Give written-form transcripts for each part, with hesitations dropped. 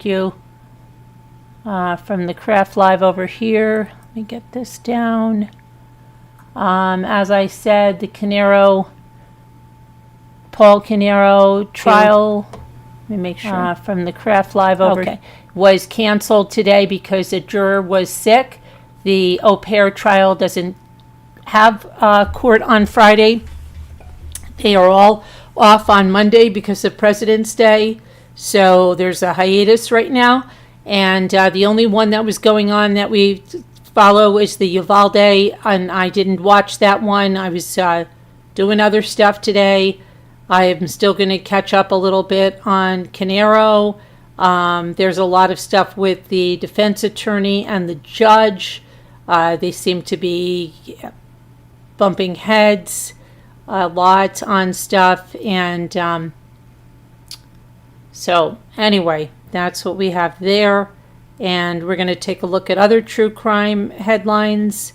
you from the Craft Live over here. Let me get this down. As I said, the Paul Canero trial, let me make sure, from the Craft Live over was canceled today because a juror was sick. The au pair trial doesn't have court on Friday. They are all off on Monday because of President's Day. So there's a hiatus right now. And the only one that was going on that we follow is the Uvalde. And I didn't watch that one. I was doing other stuff today. I am still going to catch up a little bit on Canero. There's a lot of stuff with the defense attorney and the judge. They seem to be bumping heads a lot on stuff. And so anyway, that's what we have there. And we're going to take a look at other true crime headlines.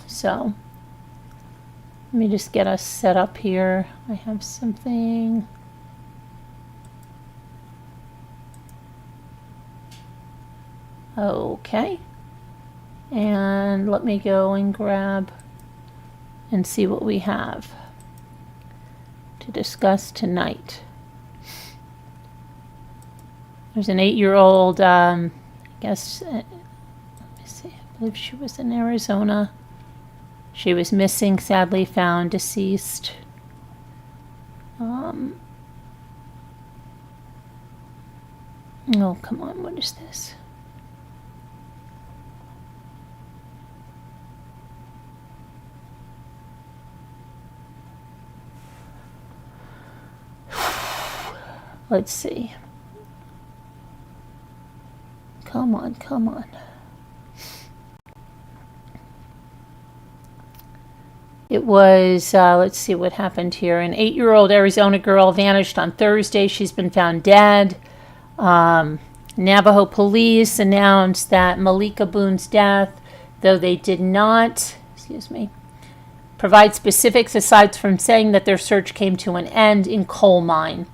So let me just get us set up here. I have something. Okay. And let me go and grab and see what we have to discuss tonight. There's an 8-year-old, I guess, let me see, I believe she was in Arizona. She was missing, sadly found deceased. Oh, come on, what is this? Let's see. Come on, come on. It was, let's see what happened here. An 8-year-old Arizona girl vanished on Thursday. She's been found dead. Navajo police announced that Malika Boone's death, though they did not, provide specifics aside from saying that their search came to an end in Coal Mine.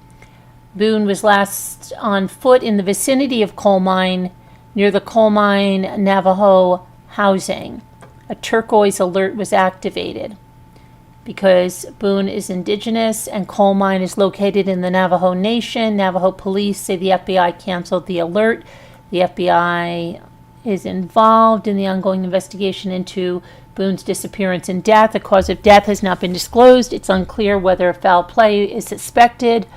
Boone was last on foot in the vicinity of Coal Mine, near the Coal Mine Navajo housing. A turquoise alert was activated because Boone is indigenous and Coal Mine is located in the Navajo Nation. Navajo police say the FBI canceled the alert. The FBI is involved in the ongoing investigation into Boone's disappearance and death. The cause of death has not been disclosed. It's unclear whether foul play is suspected.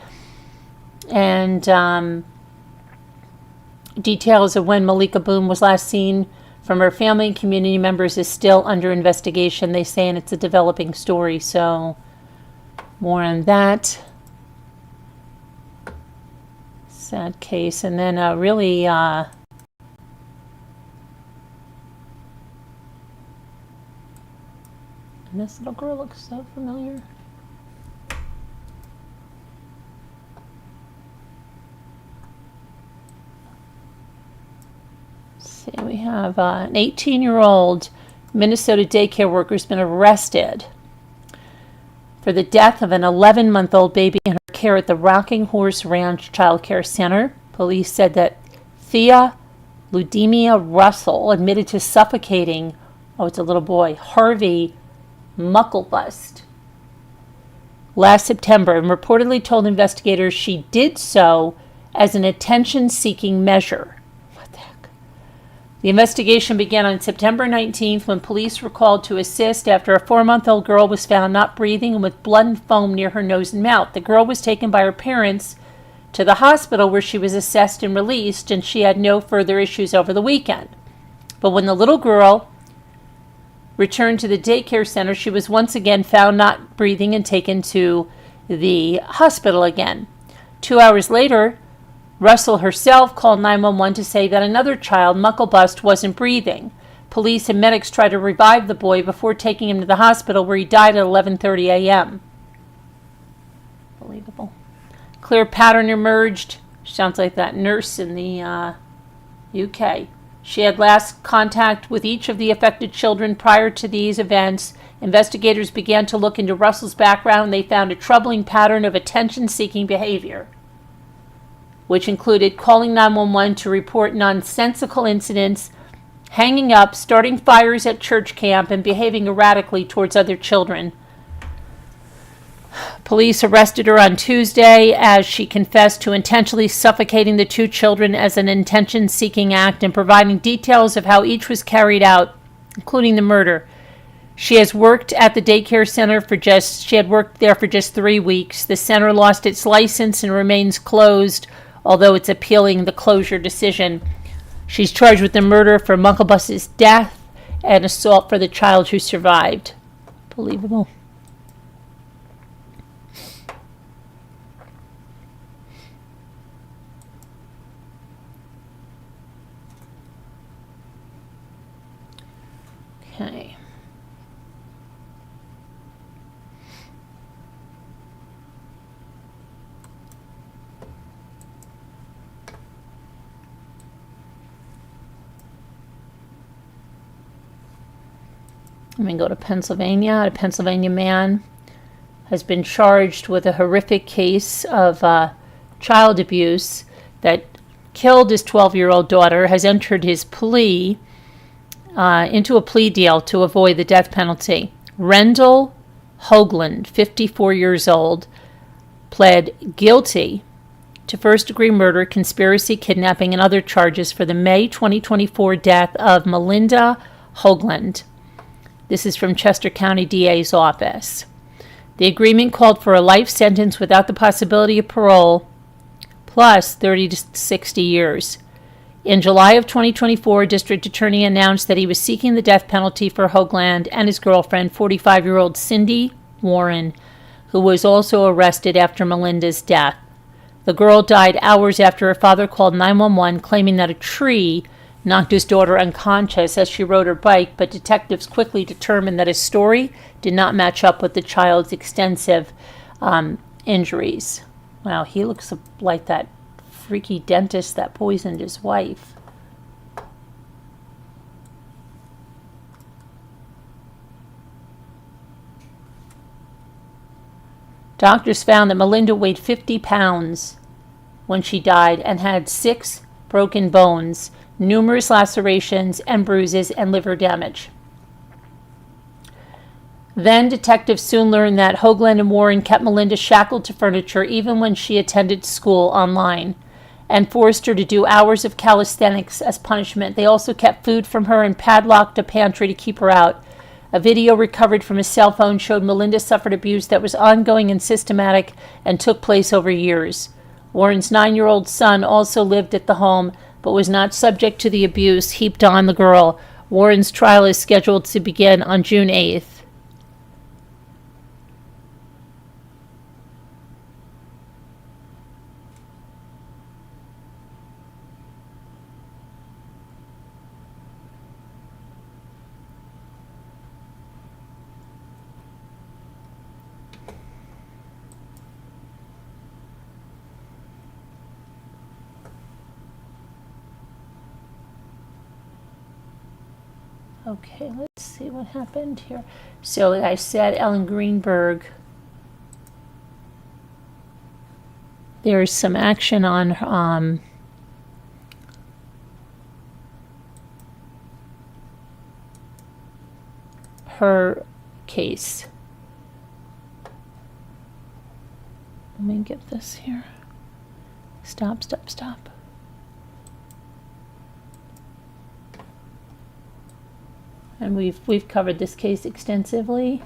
And details of when Malika Boone was last seen from her family and community members is still under investigation, they say, and it's a developing story. So more on that sad case. And then really and this little girl looks so familiar. We have an 18-year-old Minnesota daycare worker has been arrested for the death of an 11-month-old baby in her care at the Rocking Horse Ranch Child Care Center. Police said that Thea Ludmilla Russell admitted to suffocating, it's a little boy, Harvey Mucklebust last September and reportedly told investigators she did so as an attention-seeking measure. The investigation began on September 19th when police were called to assist after a 4-month-old girl was found not breathing and with blood and foam near her nose and mouth. The girl was taken by her parents to the hospital where she was assessed and released, and she had no further issues over the weekend. But when the little girl returned to the daycare center, she was once again found not breathing and taken to the hospital again. 2 hours later, Russell herself called 911 to say that another child, Mucklebust, wasn't breathing. Police and medics tried to revive the boy before taking him to the hospital, where he died at 11:30 a.m. Unbelievable. Clear pattern emerged. Sounds like that nurse in the UK. She had last contact with each of the affected children prior to these events Investigators began to look into Russell's background. They found a troubling pattern of attention-seeking behavior, which included calling 911 to report nonsensical incidents, hanging up, starting fires at church camp, and behaving erratically towards other children. Police arrested her on Tuesday as she confessed to intentionally suffocating the two children as an intention-seeking act and providing details of how each was carried out, including the murder. She has worked at the daycare center she had worked there for just 3 weeks. The center lost its license and remains closed, although it's appealing the closure decision. She's charged with the murder for Munklebuss's death and assault for the child who survived. Believable. Okay. I'm going to go to Pennsylvania. A Pennsylvania man has been charged with a horrific case of child abuse that killed his 12-year-old daughter, has entered his plea into a plea deal to avoid the death penalty. Rendell Hoagland, 54 years old, pled guilty to first-degree murder, conspiracy, kidnapping, and other charges for the May 2024 death of Melinda Hoagland. This is from Chester County DA's office. The agreement called for a life sentence without the possibility of parole, plus 30 to 60 years. In July of 2024, District Attorney announced that he was seeking the death penalty for Hoagland and his girlfriend, 45-year-old Cindy Warren, who was also arrested after Melinda's death. The girl died hours after her father called 911, claiming that a tree knocked his daughter unconscious as she rode her bike, but detectives quickly determined that his story did not match up with the child's extensive injuries. Wow, he looks like that freaky dentist that poisoned his wife. Doctors found that Melinda weighed 50 pounds when she died and had 6 broken bones, numerous lacerations and bruises, and liver damage. Then detectives soon learned that Hoagland and Warren kept Melinda shackled to furniture even when she attended school online and forced her to do hours of calisthenics as punishment. They also kept food from her and padlocked a pantry to keep her out. A video recovered from a cell phone showed Melinda suffered abuse that was ongoing and systematic and took place over years. Warren's 9-year-old son also lived at the home, but was not subject to the abuse heaped on the girl. Warren's trial is scheduled to begin on June 8th. Okay, let's see what happened here. So I said Ellen Greenberg. There's some action on her case. Let me get this here. Stop. And we've covered this case extensively.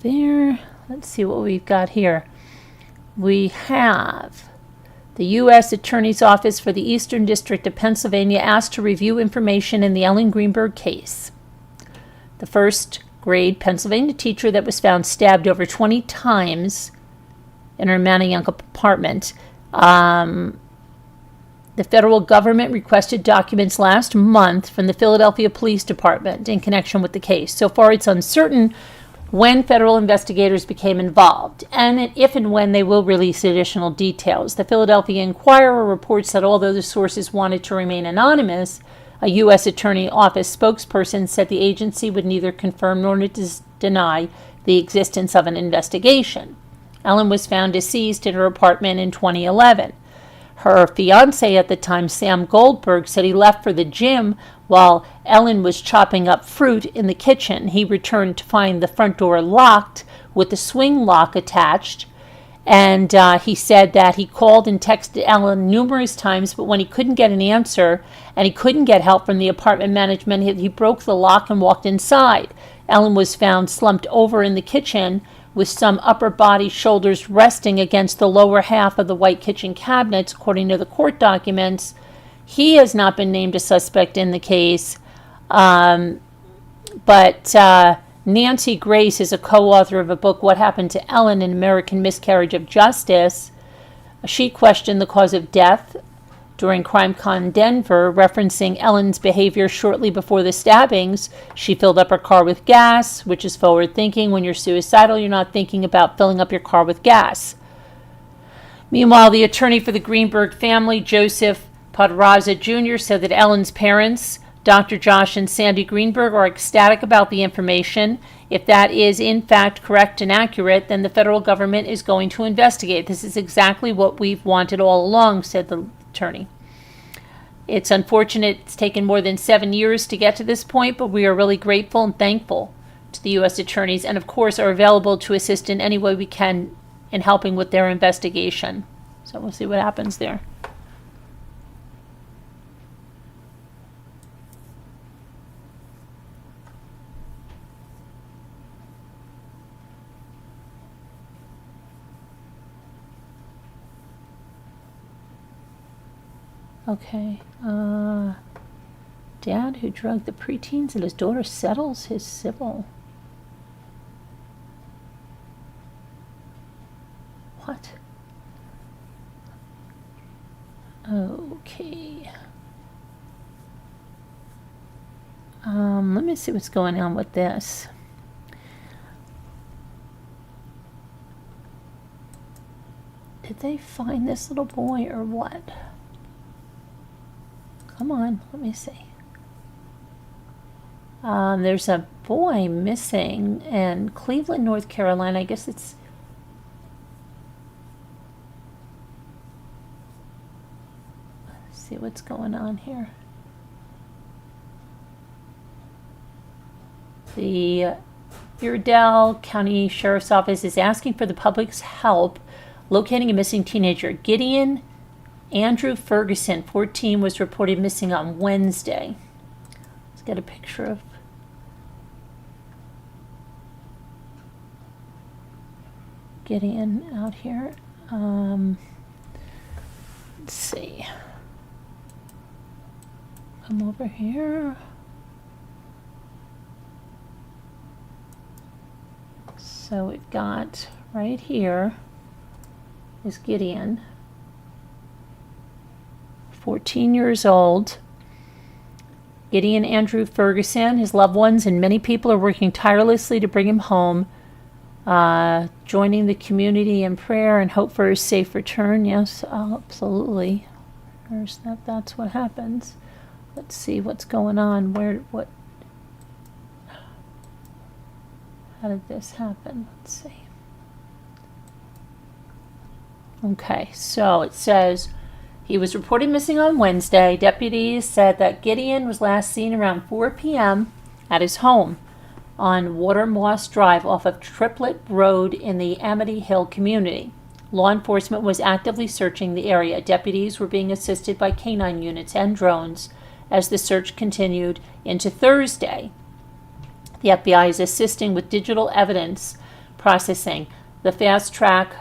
There. Let's see what we've got here. We have the U.S. Attorney's Office for the Eastern District of Pennsylvania asked to review information in the Ellen Greenberg case. The first-grade Pennsylvania teacher that was found stabbed over 20 times in her Manayunk apartment. The federal government requested documents last month from the Philadelphia Police Department in connection with the case. So far, it's uncertain when federal investigators became involved, and if and when they will release additional details. The Philadelphia Inquirer reports that although the sources wanted to remain anonymous, A U.S. Attorney Office spokesperson said the agency would neither confirm nor deny the existence of an investigation. Ellen was found deceased in her apartment in 2011. Her fiancé at the time, Sam Goldberg, said he left for the gym while Ellen was chopping up fruit in the kitchen. He returned to find the front door locked with the swing lock attached. And he said that he called and texted Ellen numerous times, but when he couldn't get an answer and he couldn't get help from the apartment management, he broke the lock and walked inside. Ellen was found slumped over in the kitchen with some upper body shoulders resting against the lower half of the white kitchen cabinets, according to the court documents. He has not been named a suspect in the case, but Nancy Grace is a co-author of a book, What Happened to Ellen, An American Miscarriage of Justice. She questioned the cause of death during CrimeCon Denver, referencing Ellen's behavior shortly before the stabbings. She filled up her car with gas, which is forward thinking. When you're suicidal, you're not thinking about filling up your car with gas. Meanwhile, the attorney for the Greenberg family, Joseph Podraza Jr., said that Ellen's parents, Dr. Josh and Sandy Greenberg, are ecstatic about the information. If that is in fact correct and accurate, then the federal government is going to investigate. This is exactly what we've wanted all along, said the attorney. It's unfortunate it's taken more than 7 years to get to this point, but we are really grateful and thankful to the U.S. attorneys, and of course are available to assist in any way we can in helping with their investigation. So we'll see what happens there. Okay, dad who drugged the preteens and his daughter settles his civil. What? Okay. Let me see what's going on with this. Did they find this little boy or what? Come on, let me see. There's a boy missing in Cleveland, North Carolina. I guess it's... Let's see what's going on here. The Iredell County Sheriff's Office is asking for the public's help locating a missing teenager. Gideon Andrew Ferguson, 14, was reported missing on Wednesday. Let's get a picture of Gideon out here. Let's see. Come over here. So we've got right here is Gideon. 14 years old. Gideon Andrew Ferguson, his loved ones, and many people are working tirelessly to bring him home, joining the community in prayer and hope for his safe return. Yes, absolutely. That's what happens. Let's see what's going on. How did this happen? Let's see. Okay, so it says he was reported missing on Wednesday. Deputies said that Gideon was last seen around 4 p.m. at his home on Watermoss Drive off of Triplet Road in the Amity Hill community. Law enforcement was actively searching the area. Deputies were being assisted by canine units and drones as the search continued into Thursday. The FBI is assisting with digital evidence processing to fast track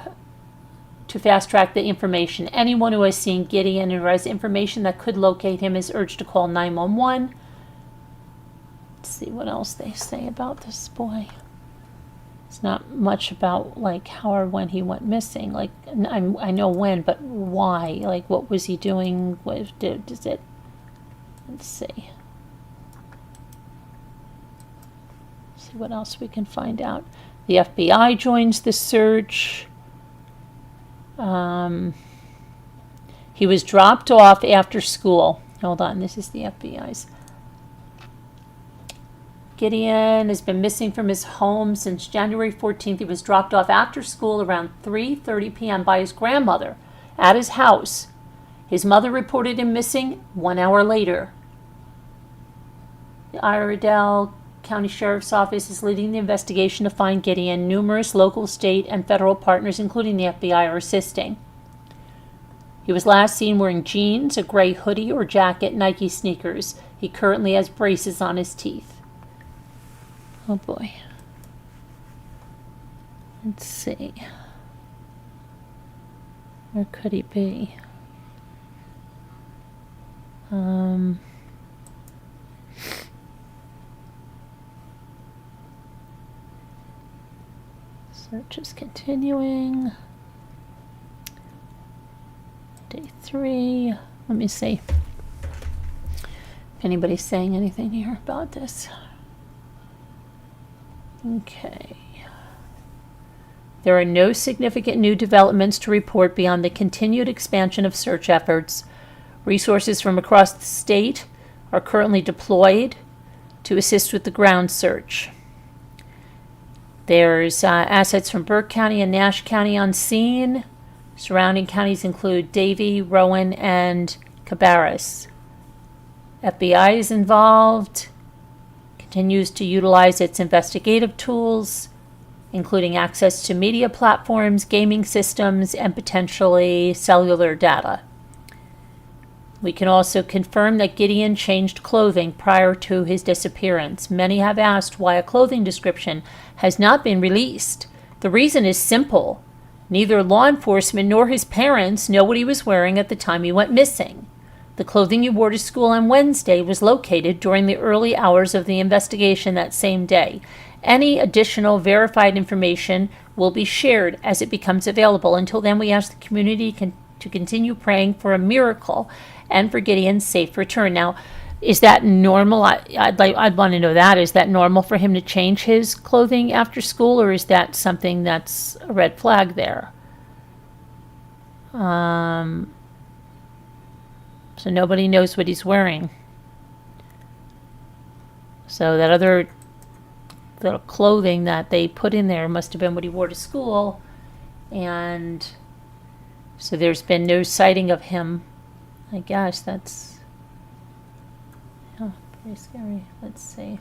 the information. Anyone who has seen Gideon and has information that could locate him is urged to call 911. Let's see what else they say about this boy. It's not much about like how or when he went missing. Like I know when, but why? Like what was he doing? Let's see. See what else we can find out. The FBI joins the search. He was dropped off after school Hold on, this is the FBI's. Gideon has been missing from his home since January 14th. He was dropped off after school around 3:30 p.m. by his grandmother at his house. His mother reported him missing 1 hour later. The Iredell County Sheriff's Office is leading the investigation to find Gideon. Numerous local, state, and federal partners, including the FBI, are assisting. He was last seen wearing jeans, a gray hoodie or jacket, Nike sneakers. He currently has braces on his teeth. Oh boy. Let's see. Where could he be? Search is continuing. Day 3. Let me see if anybody's saying anything here about this. Okay. There are no significant new developments to report beyond the continued expansion of search efforts. Resources from across the state are currently deployed to assist with the ground search. There's assets from Burke County and Nash County on scene. Surrounding counties include Davie, Rowan, and Cabarrus. FBI is involved, continues to utilize its investigative tools, including access to media platforms, gaming systems, and potentially cellular data. We can also confirm that Gideon changed clothing prior to his disappearance. Many have asked why a clothing description has not been released. The reason is simple. Neither law enforcement nor his parents know what he was wearing at the time he went missing. The clothing he wore to school on Wednesday was located during the early hours of the investigation that same day. Any additional verified information will be shared as it becomes available. Until then, we ask the community to continue praying for a miracle and for Gideon's safe return. Now, is that normal? I'd want to know that. Is that normal for him to change his clothing after school, or is that something that's a red flag there? So nobody knows what he's wearing. So that other little clothing that they put in there must have been what he wore to school. And so there's been no sighting of him. I guess that's pretty scary. Let's see.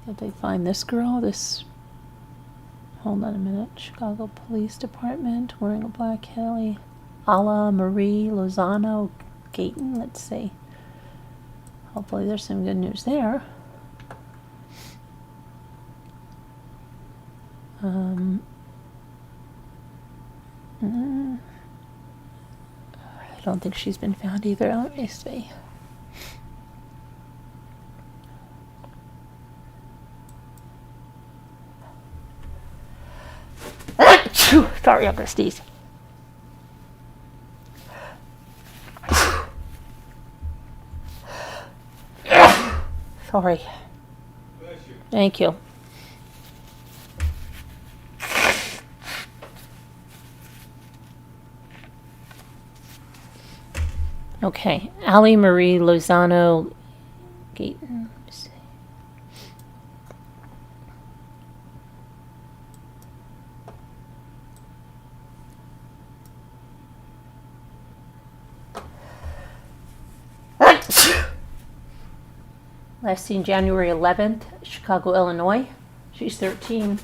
Did they find this girl? Hold on a minute. Chicago Police Department wearing a black Haley. Ala Marie Lozano Gayton. Let's see. Hopefully there's some good news there. I don't think she's been found either. Let me see. Sorry, I'm gonna sneeze. Sorry. Thank you. Okay, Ali Marie Lozano Gayton. Last seen January 11th, Chicago, Illinois. She's 13.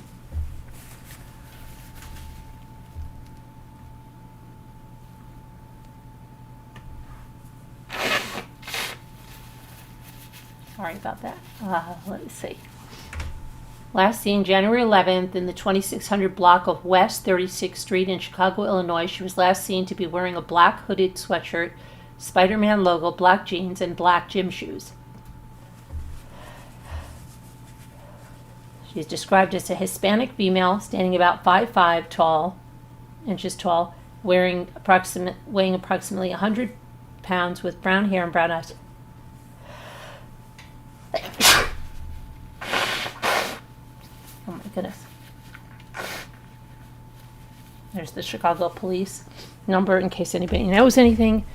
Sorry about that. Let's see. Last seen January 11th in the 2600 block of West 36th Street in Chicago, Illinois. She was last seen to be wearing a black hooded sweatshirt, Spider-Man logo, black jeans, and black gym shoes. She's described as a Hispanic female, standing about 5'5" inches tall, weighing approximately 100 pounds, with brown hair and brown eyes. Oh my goodness. There's the Chicago police number in case anybody knows anything.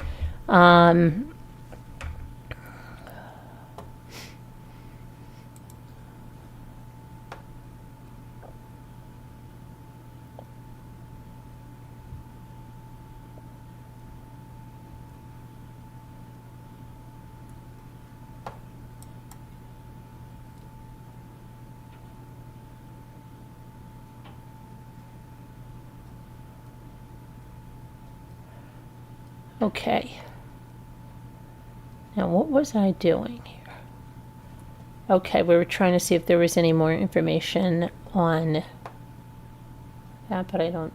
Okay. Now, what was I doing here? Okay, we were trying to see if there was any more information on that, but I don't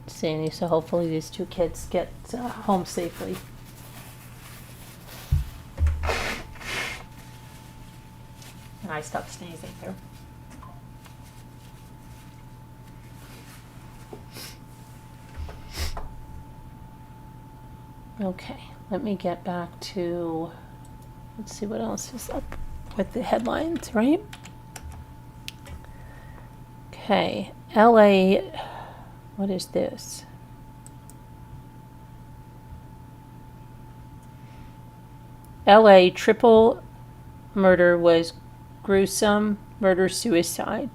see any, so hopefully these two kids get home safely. And I stopped sneezing here. Okay, let me get back to, let's see what else is up with the headlines, right? Okay, LA, what is this? LA triple murder was gruesome murder-suicide.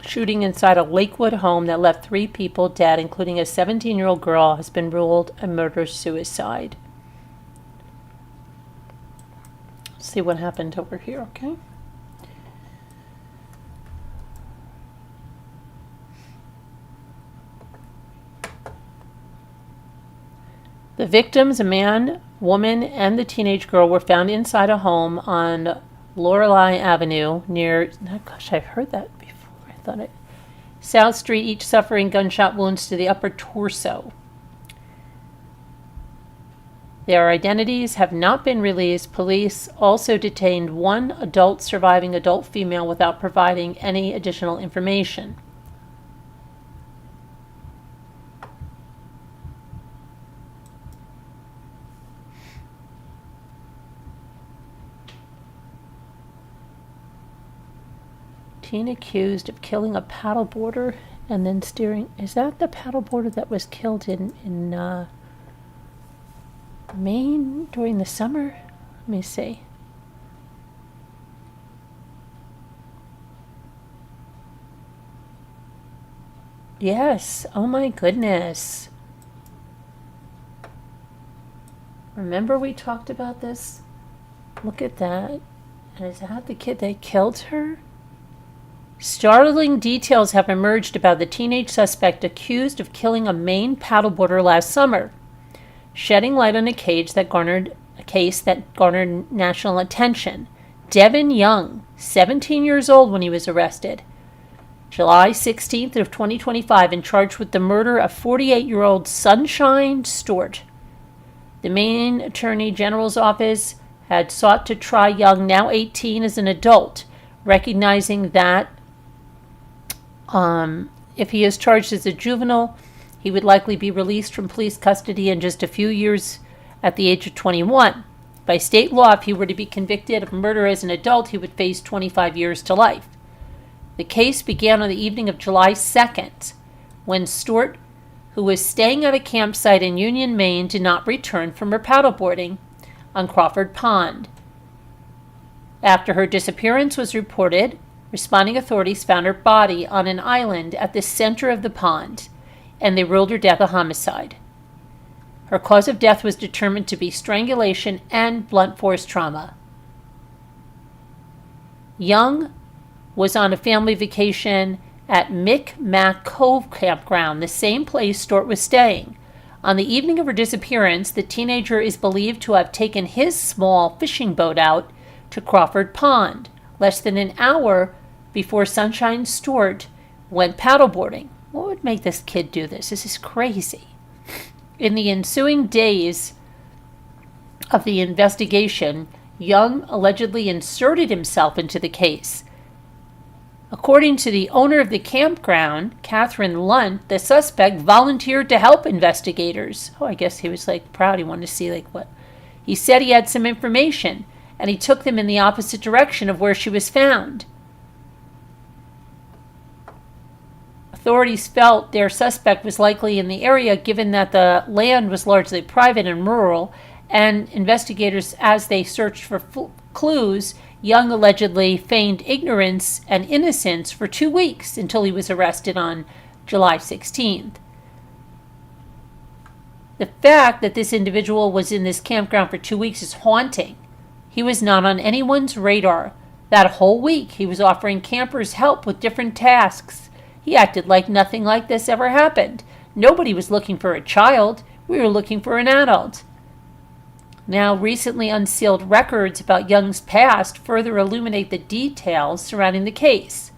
Shooting inside a Lakewood home that left 3 people dead, including a 17-year-old girl, has been ruled a murder-suicide. See what happened over here, okay? The victims, a man, woman, and the teenage girl, were found inside a home on Lorelei Avenue near, oh gosh, I've heard that before. South Street, each suffering gunshot wounds to the upper torso. Their identities have not been released. Police also detained 1 adult surviving adult female without providing any additional information. Teen accused of killing a paddleboarder and then steering. Is that the paddleboarder that was killed in Maine during the summer? Let me see. Yes. Oh my goodness. Remember we talked about this? Look at that. And is that the kid that killed her? Startling details have emerged about the teenage suspect accused of killing a Maine paddleboarder last summer, shedding light on a case that garnered national attention. Devin Young, 17 years old when he was arrested, July 16th of 2025, and charged with the murder of 48-year-old Sunshine Stewart. The Maine Attorney General's office had sought to try Young, now 18, as an adult, recognizing that if he is charged as a juvenile, he would likely be released from police custody in just a few years at the age of 21. By state law, if he were to be convicted of murder as an adult, he would face 25 years to life. The case began on the evening of July 2nd, when Stewart, who was staying at a campsite in Union, Maine, did not return from her paddleboarding on Crawford Pond. After her disappearance was reported, responding authorities found her body on an island at the center of the pond, and they ruled her death a homicide. Her cause of death was determined to be strangulation and blunt force trauma. Young was on a family vacation at Micmac Cove Campground, the same place Stewart was staying. On the evening of her disappearance, the teenager is believed to have taken his small fishing boat out to Crawford Pond, less than an hour before Sunshine Stewart went paddleboarding. What would make this kid do this? This is crazy. In the ensuing days of the investigation, Young allegedly inserted himself into the case. According to the owner of the campground, Catherine Lunt, the suspect volunteered to help investigators. Oh, I guess he was proud. He wanted to see what. He said he had some information, and he took them in the opposite direction of where she was found. Authorities felt their suspect was likely in the area given that the land was largely private and rural, and investigators, as they searched for clues, Young allegedly feigned ignorance and innocence for 2 weeks until he was arrested on July 16th. The fact that this individual was in this campground for 2 weeks is haunting. He was not on anyone's radar. That whole week, he was offering campers help with different tasks. He acted like nothing like this ever happened. Nobody was looking for a child. We were looking for an adult. Now, recently unsealed records about Young's past further illuminate the details surrounding the case.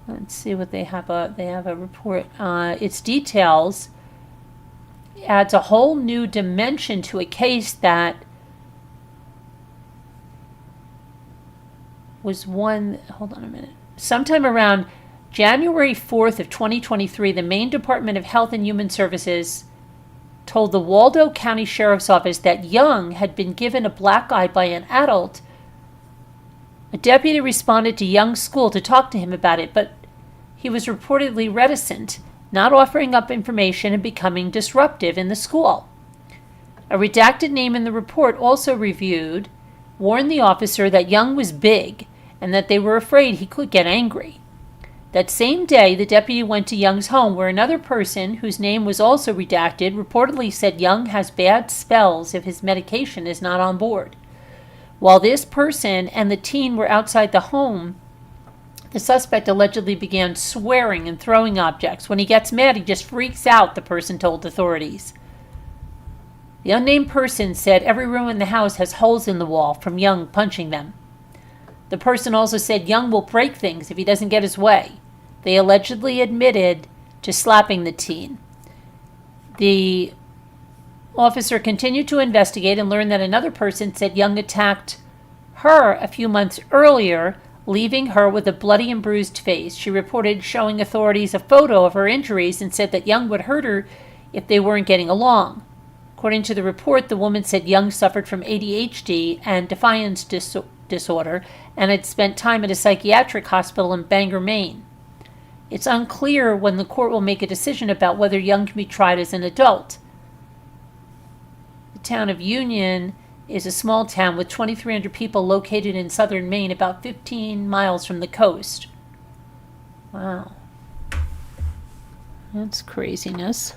Let's see what they have. They have a report. Its details adds a whole new dimension to a case that was one. Hold on a minute. Sometime around January 4th of 2023, the Maine Department of Health and Human Services told the Waldo County Sheriff's Office that Young had been given a black eye by an adult. A deputy responded to Young's school to talk to him about it, but he was reportedly reticent, not offering up information and becoming disruptive in the school. A redacted name in the report also warned the officer that Young was big and that they were afraid he could get angry. That same day, the deputy went to Young's home, where another person, whose name was also redacted, reportedly said Young has bad spells if his medication is not on board. While this person and the teen were outside the home, the suspect allegedly began swearing and throwing objects. When he gets mad, he just freaks out, the person told authorities. The unnamed person said every room in the house has holes in the wall from Young punching them. The person also said Young will break things if he doesn't get his way. They allegedly admitted to slapping the teen. The officer continued to investigate and learned that another person said Young attacked her a few months earlier, leaving her with a bloody and bruised face. She reported showing authorities a photo of her injuries and said that Young would hurt her if they weren't getting along. According to the report, the woman said Young suffered from ADHD and defiance disorder and had spent time at a psychiatric hospital in Bangor, Maine. It's unclear when the court will make a decision about whether Young can be tried as an adult. The town of Union is a small town with 2,300 people located in southern Maine, about 15 miles from the coast. Wow. That's craziness.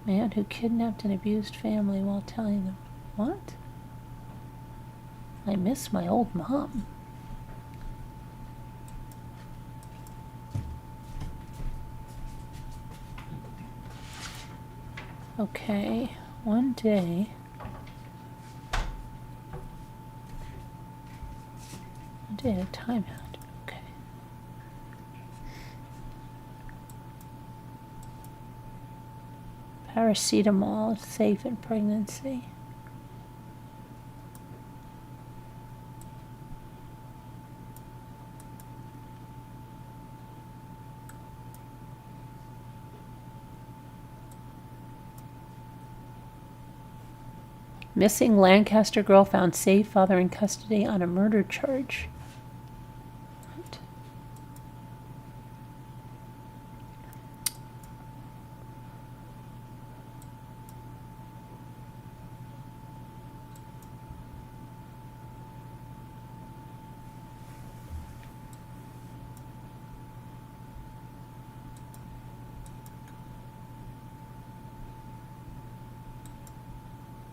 Man who kidnapped and abused family while telling them, what? I miss my old mom. Okay, one day. One day at a time. Okay. Paracetamol is safe in pregnancy. Missing Lancaster girl found safe, father in custody on a murder charge. What?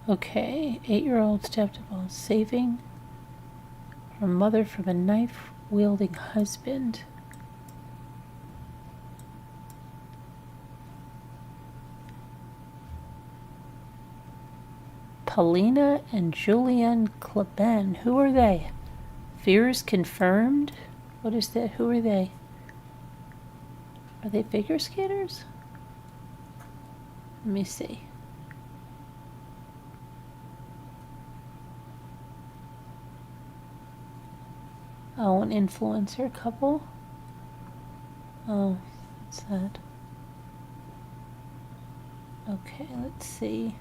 Okay, 8-year-old stepped while saving her mother from a knife-wielding husband. Paulina and Julian Kleben. Who are they? Fears confirmed? What is that? Who are they? Are they figure skaters? Let me see. Oh, an influencer couple? Oh, what's that? Okay, let's see.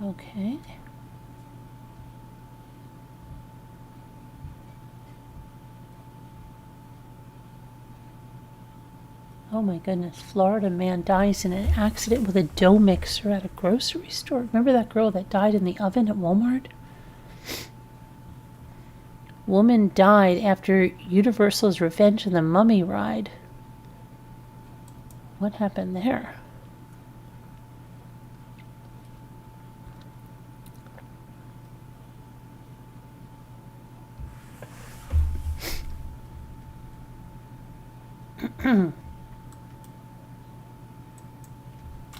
Okay. Oh my goodness, Florida man dies in an accident with a dough mixer at a grocery store. Remember that girl that died in the oven at Walmart? Woman died after Universal's Revenge of the Mummy ride. What happened there?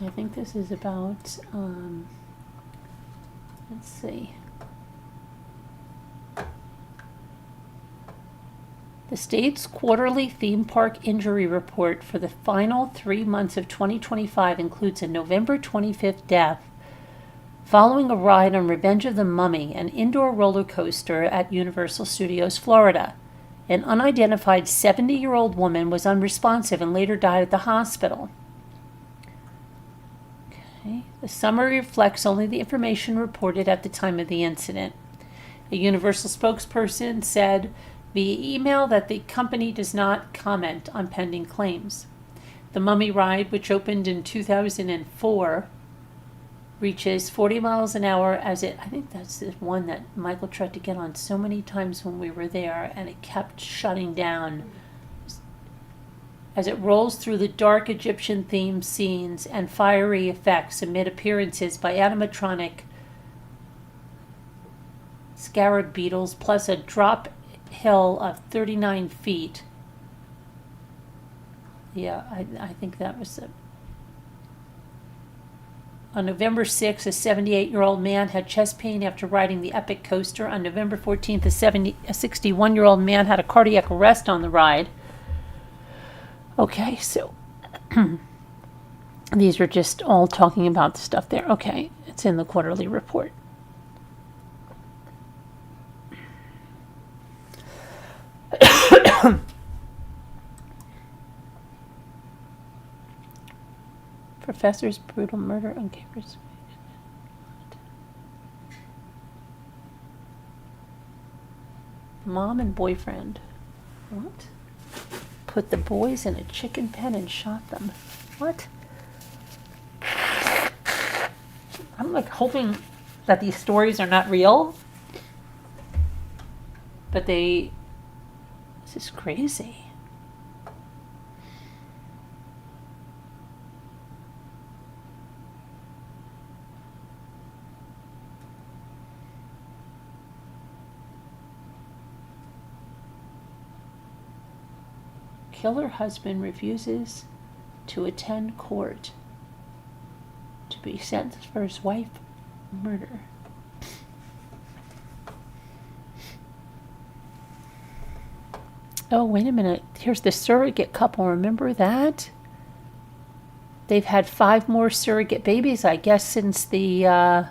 I think this is about, let's see. The state's quarterly theme park injury report for the final 3 months of 2025 includes a November 25th death following a ride on Revenge of the Mummy, an indoor roller coaster at Universal Studios, Florida. An unidentified 70-year-old woman was unresponsive and later died at the hospital. Okay. The summary reflects only the information reported at the time of the incident. A Universal spokesperson said via email that the company does not comment on pending claims. The Mummy ride, which opened in 2004, reaches 40 miles an hour as I think that's the one that Michael tried to get on so many times when we were there, and it kept shutting down as it rolls through the dark Egyptian-themed scenes and fiery effects amid appearances by animatronic scarab beetles, plus a drop hill of 39 feet. Yeah, I think that was it. On November 6th, a 78-year-old man had chest pain after riding the epic coaster. On November 14th, a 61-year-old man had a cardiac arrest on the ride. Okay, so these are just all talking about the stuff there. Okay, it's in the quarterly report. Professor's brutal murder on campus. Mom and boyfriend. What? Put the boys in a chicken pen and shot them. What? I'm like hoping that these stories are not real. But this is crazy. Killer husband refuses to attend court to be sentenced for his wife murder. Oh, wait a minute. Here's the surrogate couple. Remember that? They've had 5 more surrogate babies, I guess, since this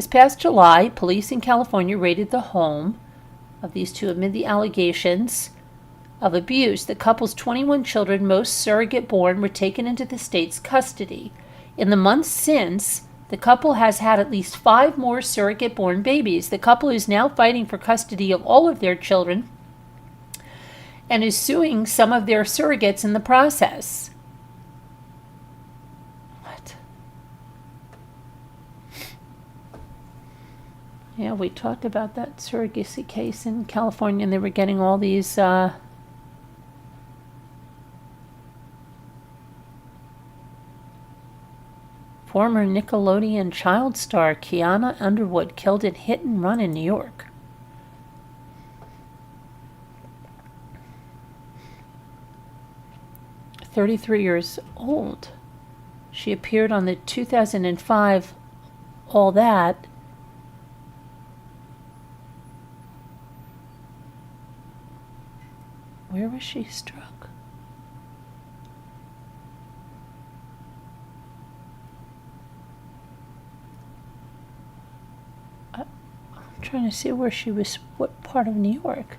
past July. Police in California raided the home of these two amid the allegations of abuse. The couple's 21 children, most surrogate-born, were taken into the state's custody. In the months since, the couple has had at least 5 more surrogate-born babies. The couple is now fighting for custody of all of their children and is suing some of their surrogates in the process. What? Yeah, we talked about that surrogacy case in California, and they were getting all these former Nickelodeon child star Kiana Underwood killed in hit and run in New York. 33 years old. She appeared on the 2005 All That. Where was she struck? I'm trying to see where she was, what part of New York?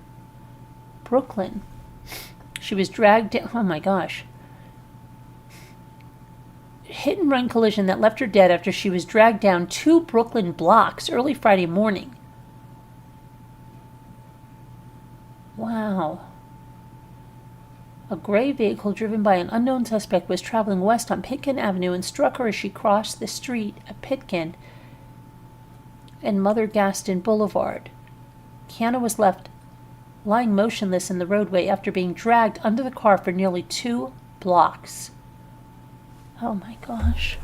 Brooklyn. She was dragged down. Oh my gosh. Hit and run collision that left her dead after she was dragged down 2 Brooklyn blocks early Friday morning. Wow. A gray vehicle driven by an unknown suspect was traveling west on Pitkin Avenue and struck her as she crossed the street at Pitkin and Mother Gaston Boulevard. Kiana was left lying motionless in the roadway after being dragged under the car for nearly 2 blocks. Oh my gosh.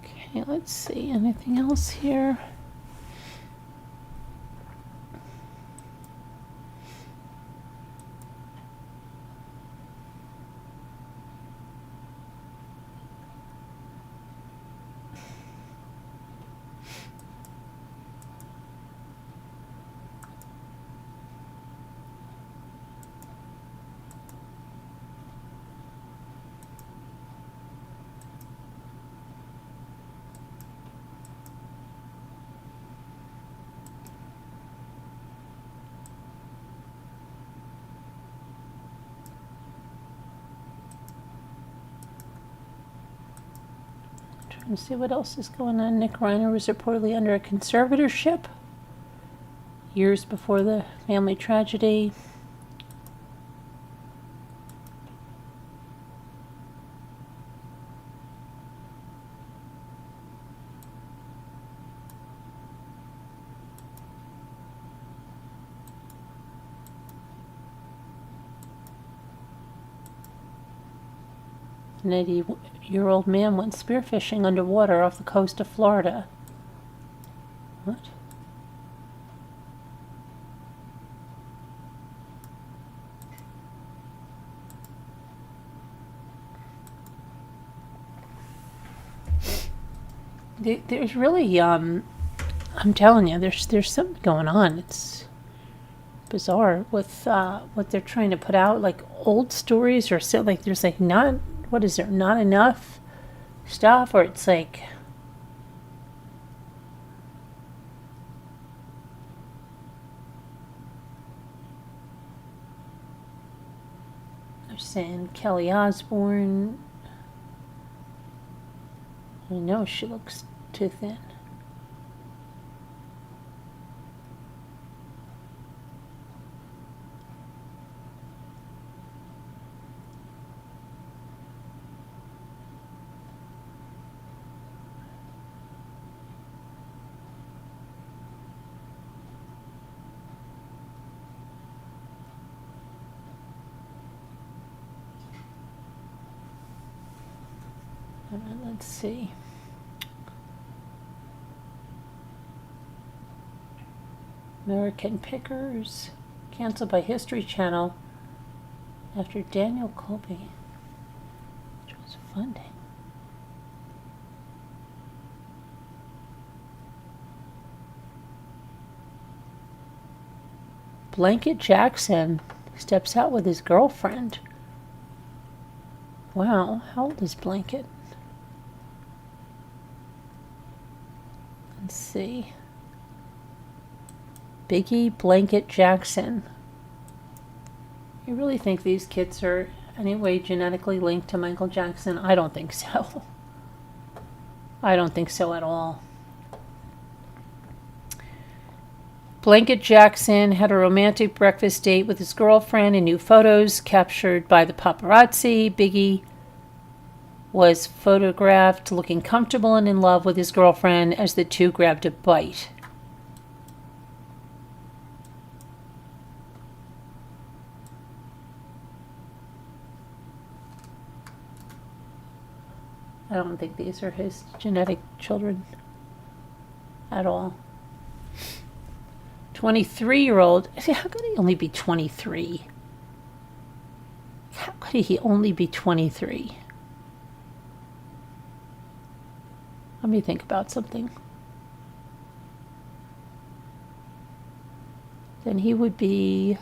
Okay, let's see. Anything else here? Trying to see what else is going on. Nick Reiner was reportedly under a conservatorship years before the family tragedy. An 80-year-old man went spearfishing underwater off the coast of Florida. What? There's really, I'm telling you, there's something going on. It's bizarre with what they're trying to put out, like old stories, or so, like there's like not, what is there, not enough stuff, or it's like they're saying Kelly Osbourne. I know she looks too thin. Let's see. American Pickers canceled by History Channel after Daniel Colby was funding. Blanket Jackson steps out with his girlfriend. Wow, how old is Blanket? Let's see. Biggie Blanket Jackson. You really think these kids are anyway genetically linked to Michael Jackson? I don't think so. I don't think so at all. Blanket Jackson had a romantic breakfast date with his girlfriend in new photos captured by the paparazzi. Biggie was photographed looking comfortable and in love with his girlfriend as the two grabbed a bite. I don't think these are his genetic children at all. 23-year-old. How could he only be 23? How could he only be 23? Let me think about something. Then he would be...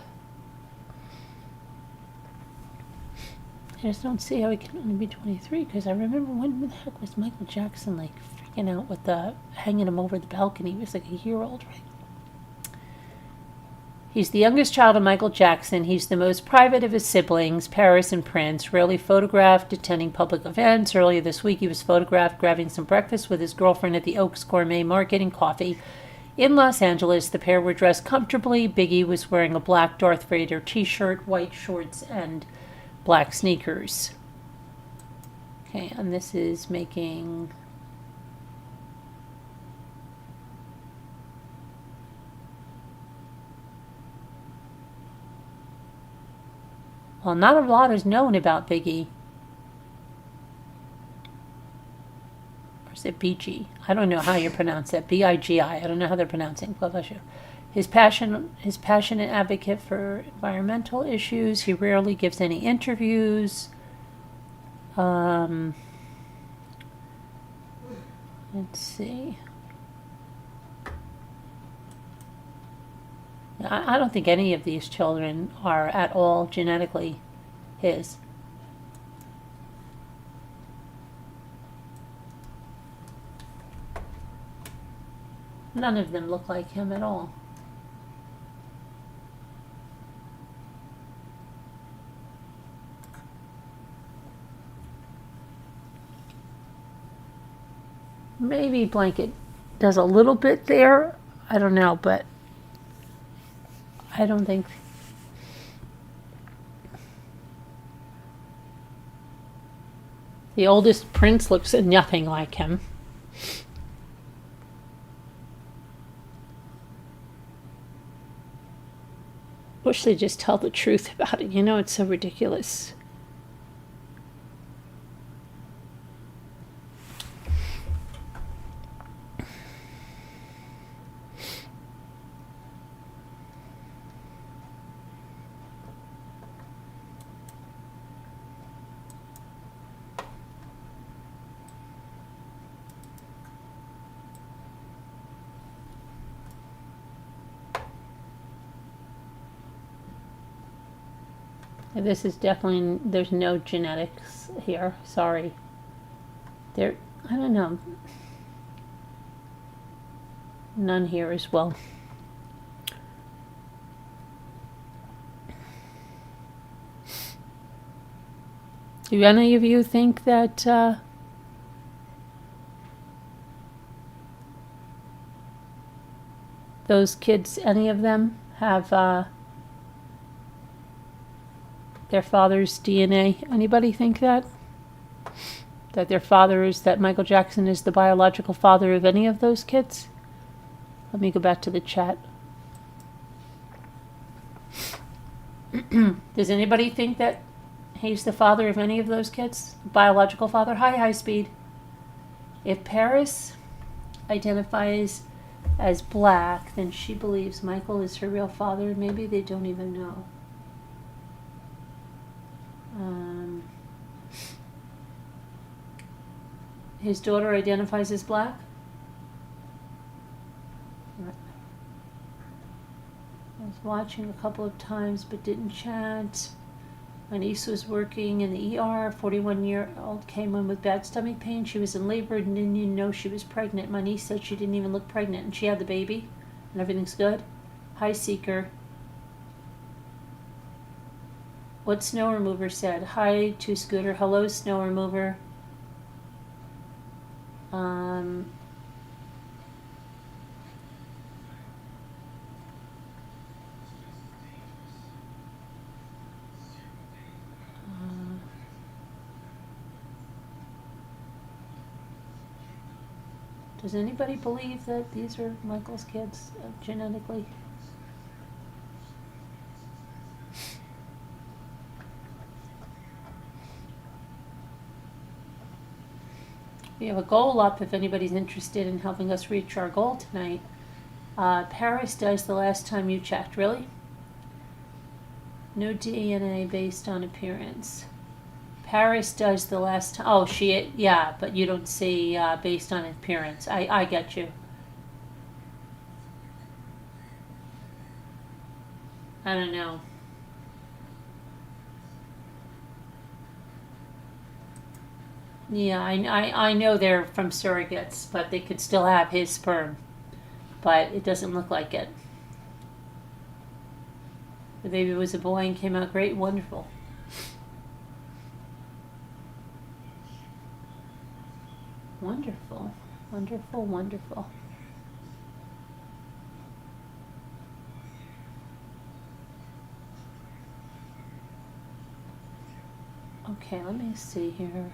I just don't see how he can only be 23, because I remember when the heck was Michael Jackson like freaking out with the hanging him over the balcony? He was like a year old, right? He's the youngest child of Michael Jackson. He's the most private of his siblings, Paris and Prince. Rarely photographed attending public events. Earlier this week, he was photographed grabbing some breakfast with his girlfriend at the Oaks Gourmet Market and Coffee in Los Angeles. The pair were dressed comfortably. Biggie was wearing a black Darth Vader t-shirt, white shorts, and black sneakers. Okay, and this is making... Well, not a lot is known about Biggie. Or is it BG? I don't know how you pronounce that. B-I-G-I. I don't know how they're pronouncing. God bless you. His passionate advocate for environmental issues. He rarely gives any interviews. Let's see. I don't think any of these children are at all genetically his. None of them look like him at all. Maybe Blanket does a little bit there. I don't know, but I don't think... The oldest Prince looks nothing like him. Wish they'd just tell the truth about it. You know, it's so ridiculous. This is definitely, there's no genetics here. Sorry. There, I don't know. None here as well. Do any of you think that those kids, any of them, have their father's DNA? Anybody think that? That their father is, that Michael Jackson is the biological father of any of those kids? Let me go back to the chat. Does anybody think that he's the father of any of those kids? Biological father? Hi, High Speed. If Paris identifies as black, then she believes Michael is her real father. Maybe they don't even know. His daughter identifies as black? I was watching a couple of times but didn't chat. My niece was working in the ER. 41-year-old came in with bad stomach pain. She was in labor and didn't even know she was pregnant. My niece said she didn't even look pregnant, and she had the baby, and everything's good. Hi, Seeker. What Snow Remover said. Hi to Scooter. Hello, Snow Remover. Does anybody believe that these are Michael's kids genetically? We have a goal up if anybody's interested in helping us reach our goal tonight. Paris does the last time you checked. Really? No DNA based on appearance. Paris does the last time. Oh, yeah, but you don't see based on appearance. I get you. I don't know. Yeah, I know they're from surrogates, but they could still have his sperm. But it doesn't look like it. The baby was a boy and came out great, wonderful. Wonderful, wonderful, wonderful. Okay, let me see here.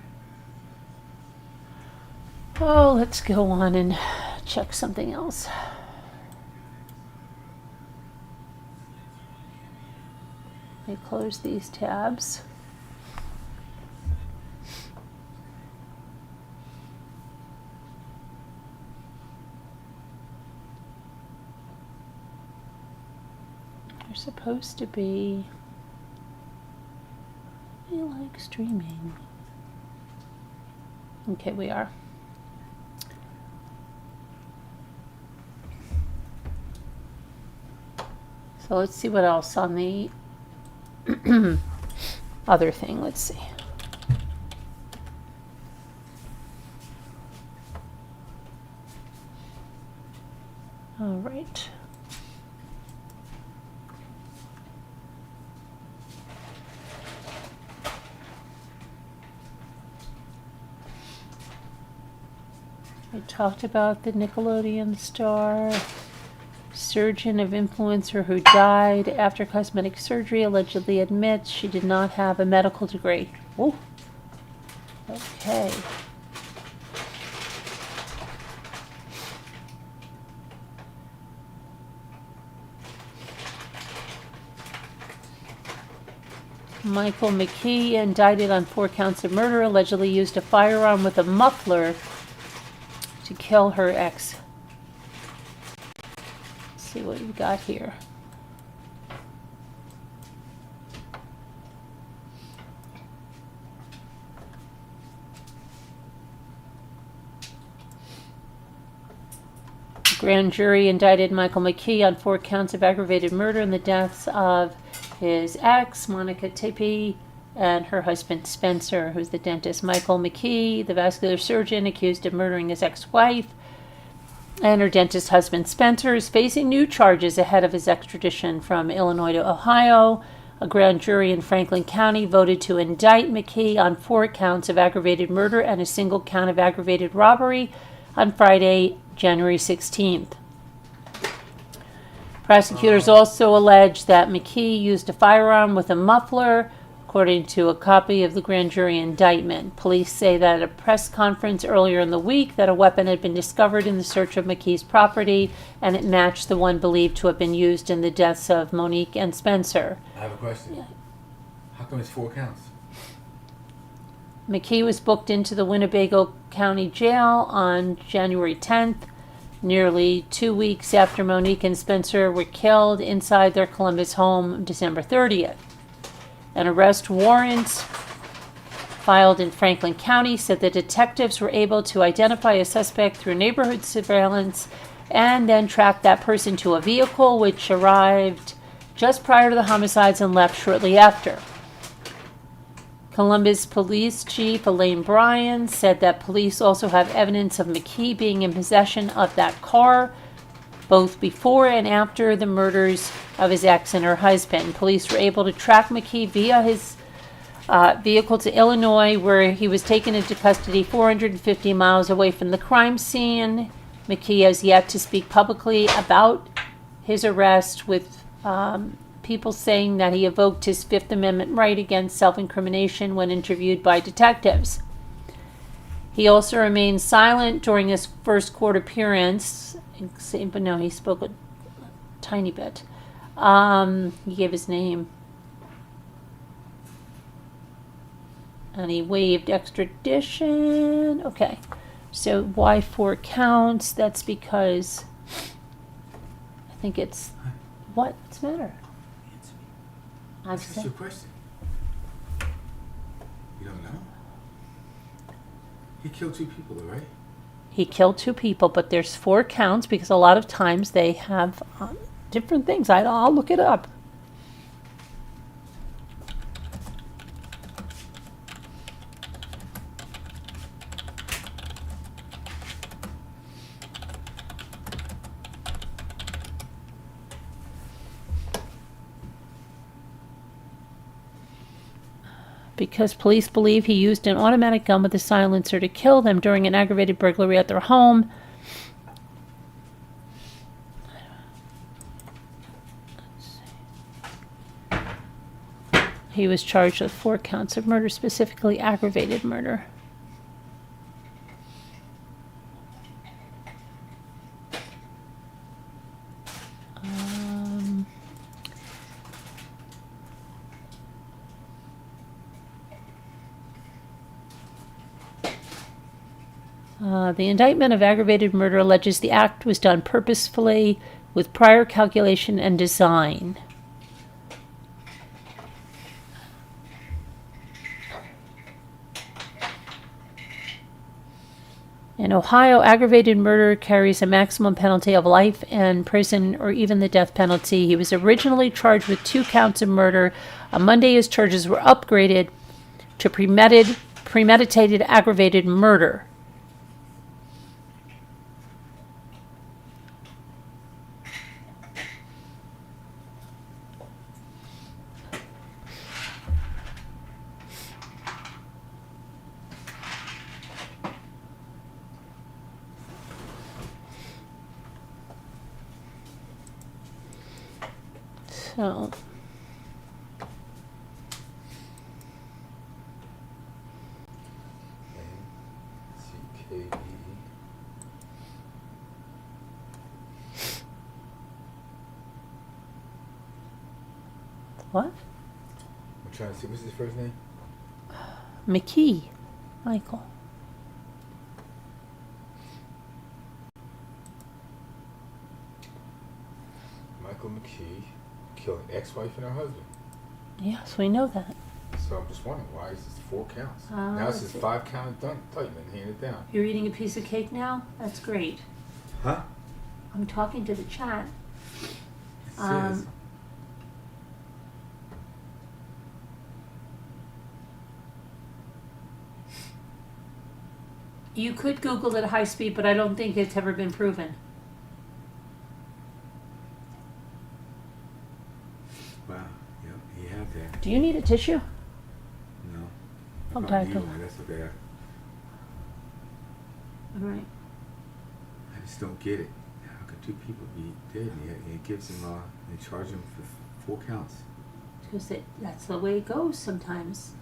Oh, let's go on and check something else. Let me close these tabs. They're supposed to be. I like streaming. Okay, we are. So let's see what else on the other thing. Let's see. All right. We talked about the Nickelodeon star. Surgeon of influencer who died after cosmetic surgery allegedly admits she did not have a medical degree. Oh, okay. Michael McKee, indicted on 4 counts of murder, allegedly used a firearm with a muffler to kill her ex. See what we've got here. The grand jury indicted Michael McKee on 4 counts of aggravated murder in the deaths of his ex, Monica Tippie, and her husband Spencer, who's the dentist. Michael McKee, the vascular surgeon accused of murdering his ex-wife, and her dentist husband Spencer, is facing new charges ahead of his extradition from Illinois to Ohio. A grand jury in Franklin County voted to indict McKee on 4 counts of aggravated murder and a single count of aggravated robbery on Friday, January 16th. Prosecutors also allege that McKee used a firearm with a muffler, according to a copy of the grand jury indictment. Police say that at a press conference earlier in the week that a weapon had been discovered in the search of McKee's property, and it matched the one believed to have been used in the deaths of Monique and Spencer. I have a question. Yeah. How come it's 4 counts? McKee was booked into the Winnebago County Jail on January 10th, nearly 2 weeks after Monique and Spencer were killed inside their Columbus home December 30th. An arrest warrant filed in Franklin County said the detectives were able to identify a suspect through neighborhood surveillance and then track that person to a vehicle which arrived just prior to the homicides and left shortly after. Columbus Police Chief Elaine Bryan said that police also have evidence of McKee being in possession of that car, both before and after the murders of his ex and her husband. Police were able to track McKee via his vehicle to Illinois, where he was taken into custody 450 miles away from the crime scene. McKee has yet to speak publicly about his arrest, with people saying that he evoked his Fifth Amendment right against self-incrimination when interviewed by detectives. He also remained silent during his first court appearance. But no, he spoke a tiny bit. He gave his name. And he waived extradition. Okay. So why 4 counts? That's because I think it's what? What's the matter? Answer me. I've That's said your question. You don't know? He killed 2 people, though, right? he killed 2 people, but there's 4 counts because a lot of times they have different things. I'll look it up. Because police believe he used an automatic gun with a silencer to kill them during an aggravated burglary at their home. He was charged with 4 counts of murder, specifically aggravated murder. The indictment of aggravated murder alleges the act was done purposefully with prior calculation and design. In Ohio, aggravated murder carries a maximum penalty of life in prison or even the death penalty. He was originally charged with 2 counts of murder. On Monday, his charges were upgraded to premeditated aggravated murder. So, N-C-K-E. what? I'm trying to see. What's his first name? McKee. Michael. Michael McKee killed an ex-wife and her husband. Yes, we know that. So I'm just wondering, why is this 4 counts? Ah, Now this that's is it. 5 count indictment. Hand it down. You're eating a piece of cake now? That's great. Huh? I'm talking to the chat. It says. Um, You could Google it at high speed, but I don't think it's ever been proven. Wow. Yep. He had that. Do you need a tissue? No. Okay, Not go. you, that's okay. All right. I just don't get it. How could 2 people be dead? And it gives him. They charge him for 4 counts. Because that's the way it goes sometimes.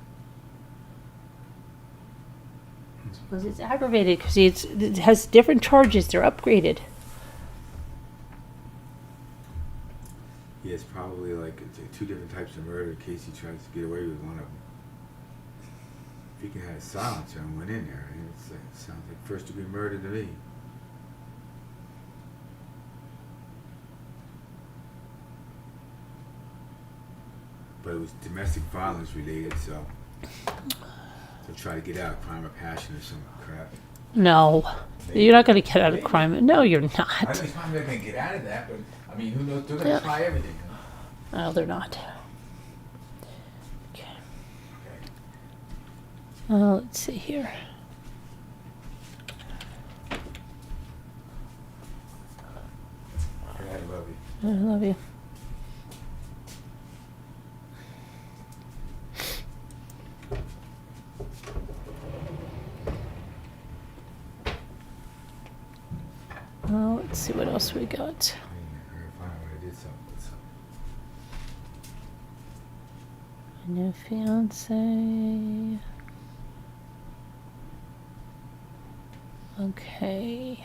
Because it's aggravated, because it has different charges. They're upgraded. Yeah, it's probably like 2 different types of murder in case he tries to get away with one of them. If he can have a silencer and went in there, it sounds like first-degree murder to me. But it was domestic violence related, so try to get out of crime of passion or some crap. No. Maybe. You're not going to get out of crime. No, you're I know not. he's probably not going to get out of that, but I mean, who knows? They're going to Yeah. try everything. Huh? No, they're not. Okay. Okay. Let's see here. I love you. I love you. Let's see what else we got. I did something with something. New fiance. Okay.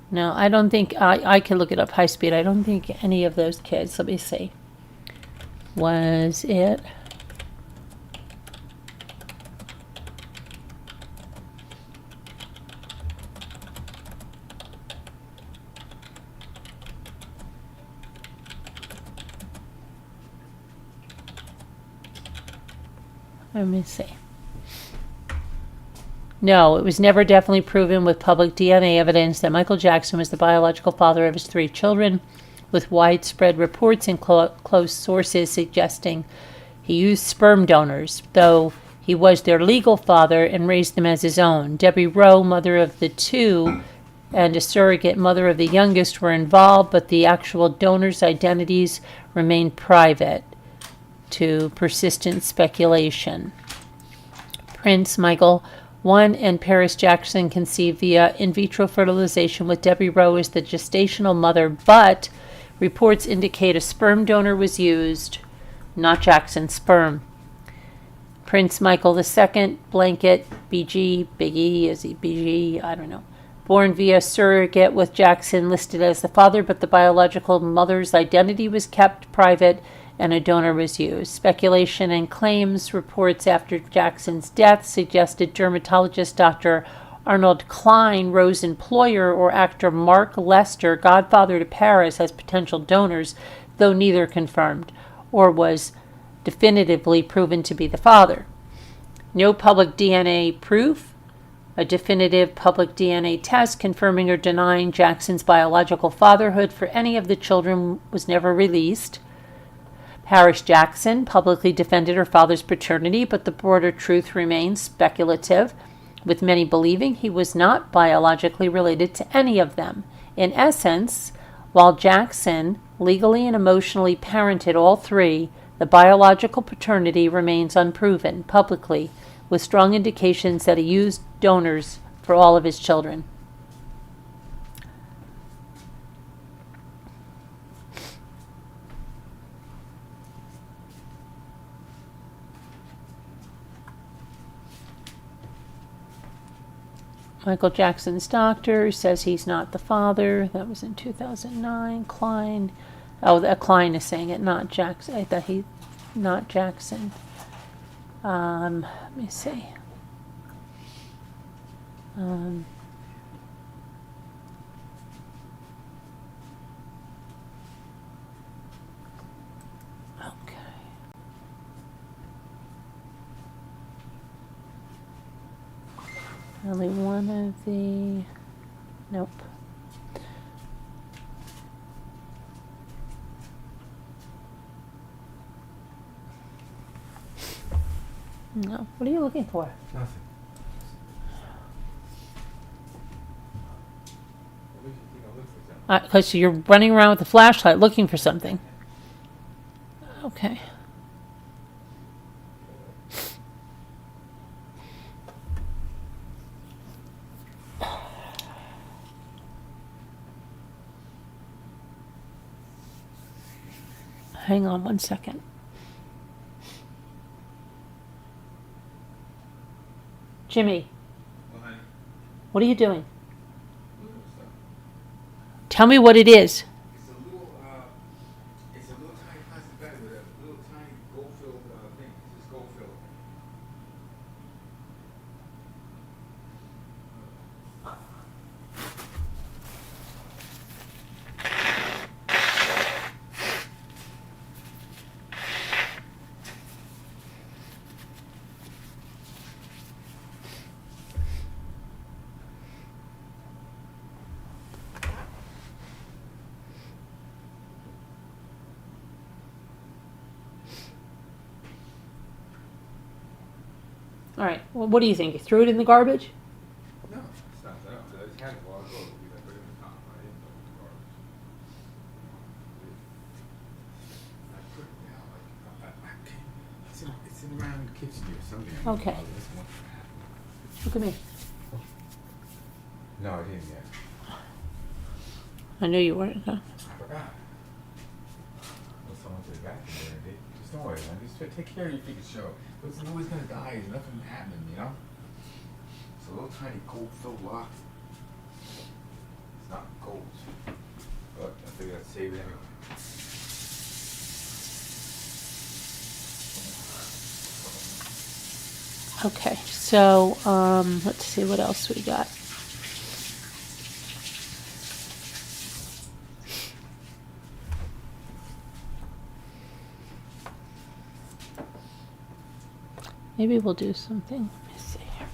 No, I don't think, I can look it up high speed. I don't think any of those kids, let me see. Was it? Let me see. No, it was never definitely proven with public DNA evidence that Michael Jackson was the biological father of his 3 children, with widespread reports and close sources suggesting he used sperm donors, though he was their legal father and raised them as his own. Debbie Rowe, mother of the 2, and a surrogate mother of the youngest were involved, but the actual donors' identities remained private to persistent speculation. Prince Michael I and Paris Jackson conceived via in vitro fertilization with Debbie Rowe as the gestational mother, but reports indicate a sperm donor was used, not Jackson's sperm. Prince Michael II, Blanket, BG, Big E, is he BG? I don't know. Born via surrogate with Jackson listed as the father, but the biological mother's identity was kept private and a donor was used. Speculation and claims reports after Jackson's death suggested dermatologist Dr. Arnold Klein, Rowe's employer, or actor Mark Lester, godfather to Paris, as potential donors, though neither confirmed or was definitively proven to be the father. No public DNA proof. A definitive public DNA test confirming or denying Jackson's biological fatherhood for any of the children was never released. Paris Jackson publicly defended her father's paternity, but the broader truth remains speculative, with many believing he was not biologically related to any of them. In essence, while Jackson legally and emotionally parented all 3, the biological paternity remains unproven publicly, with strong indications that he used donors for all of his children. Michael Jackson's doctor says he's not the father. That was in 2009. Klein. Oh, Klein is saying it, not Jackson. I thought not Jackson. Let me see. Okay. Only one of the. Nope. No. What are you looking for? Nothing. What makes you think I'll look for something? Because you're running around with a flashlight looking for something. Okay. Hang on one second. Jimmy, Well, honey, what are you doing? look at stuff. Tell me what it is. It's a little tiny plastic bag with a little tiny gold-filled thing. It's just gold-filled. All right. Well, what do you think? You threw it in the garbage? No, it's not. I just had it a while ago. I put it in the top. I didn't throw it in the garbage. I put it down. I can't. It's in around the kitchen here. Something. Okay. Look at me. No, I didn't yet. I knew you weren't. Huh? I forgot. Well, someone to the bathroom there. Just don't worry, man. Just take care of your freaking show. Nobody's gonna die. There's nothing happening, you know. So a little tiny gold-filled lock. It's not gold, but I figured I'd save it anyway. Okay, so let's see what else we got. Maybe we'll do something. Let me see here.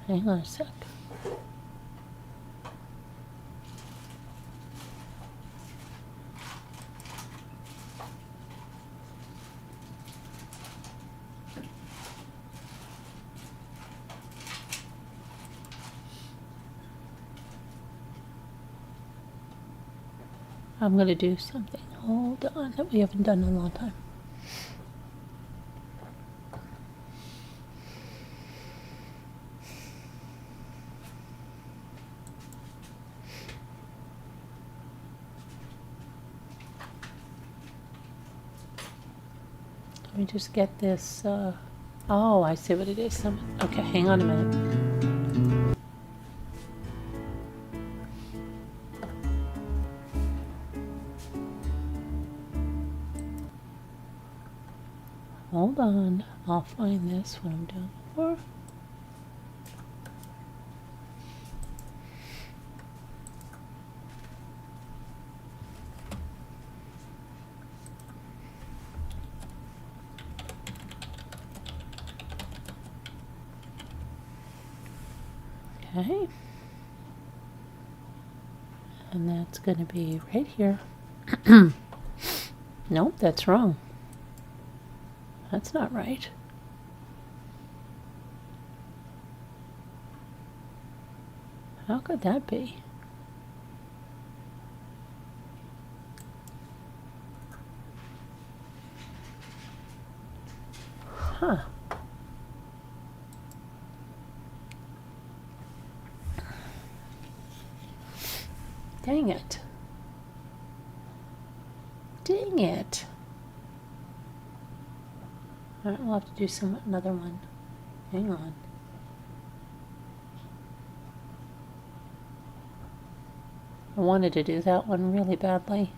Hang on a sec. I'm going to do something. Hold on, that we haven't done in a long time. Let me just get this. Oh, I see what it is. Okay, hang on a minute. Hold on, I'll find this when I'm done. Or okay, and that's going to be right here. Nope, that's wrong. That's not right. How could that be? Huh. Dang it. Dang it. Alright, we'll have to do another one. Hang on. I wanted to do that one really badly.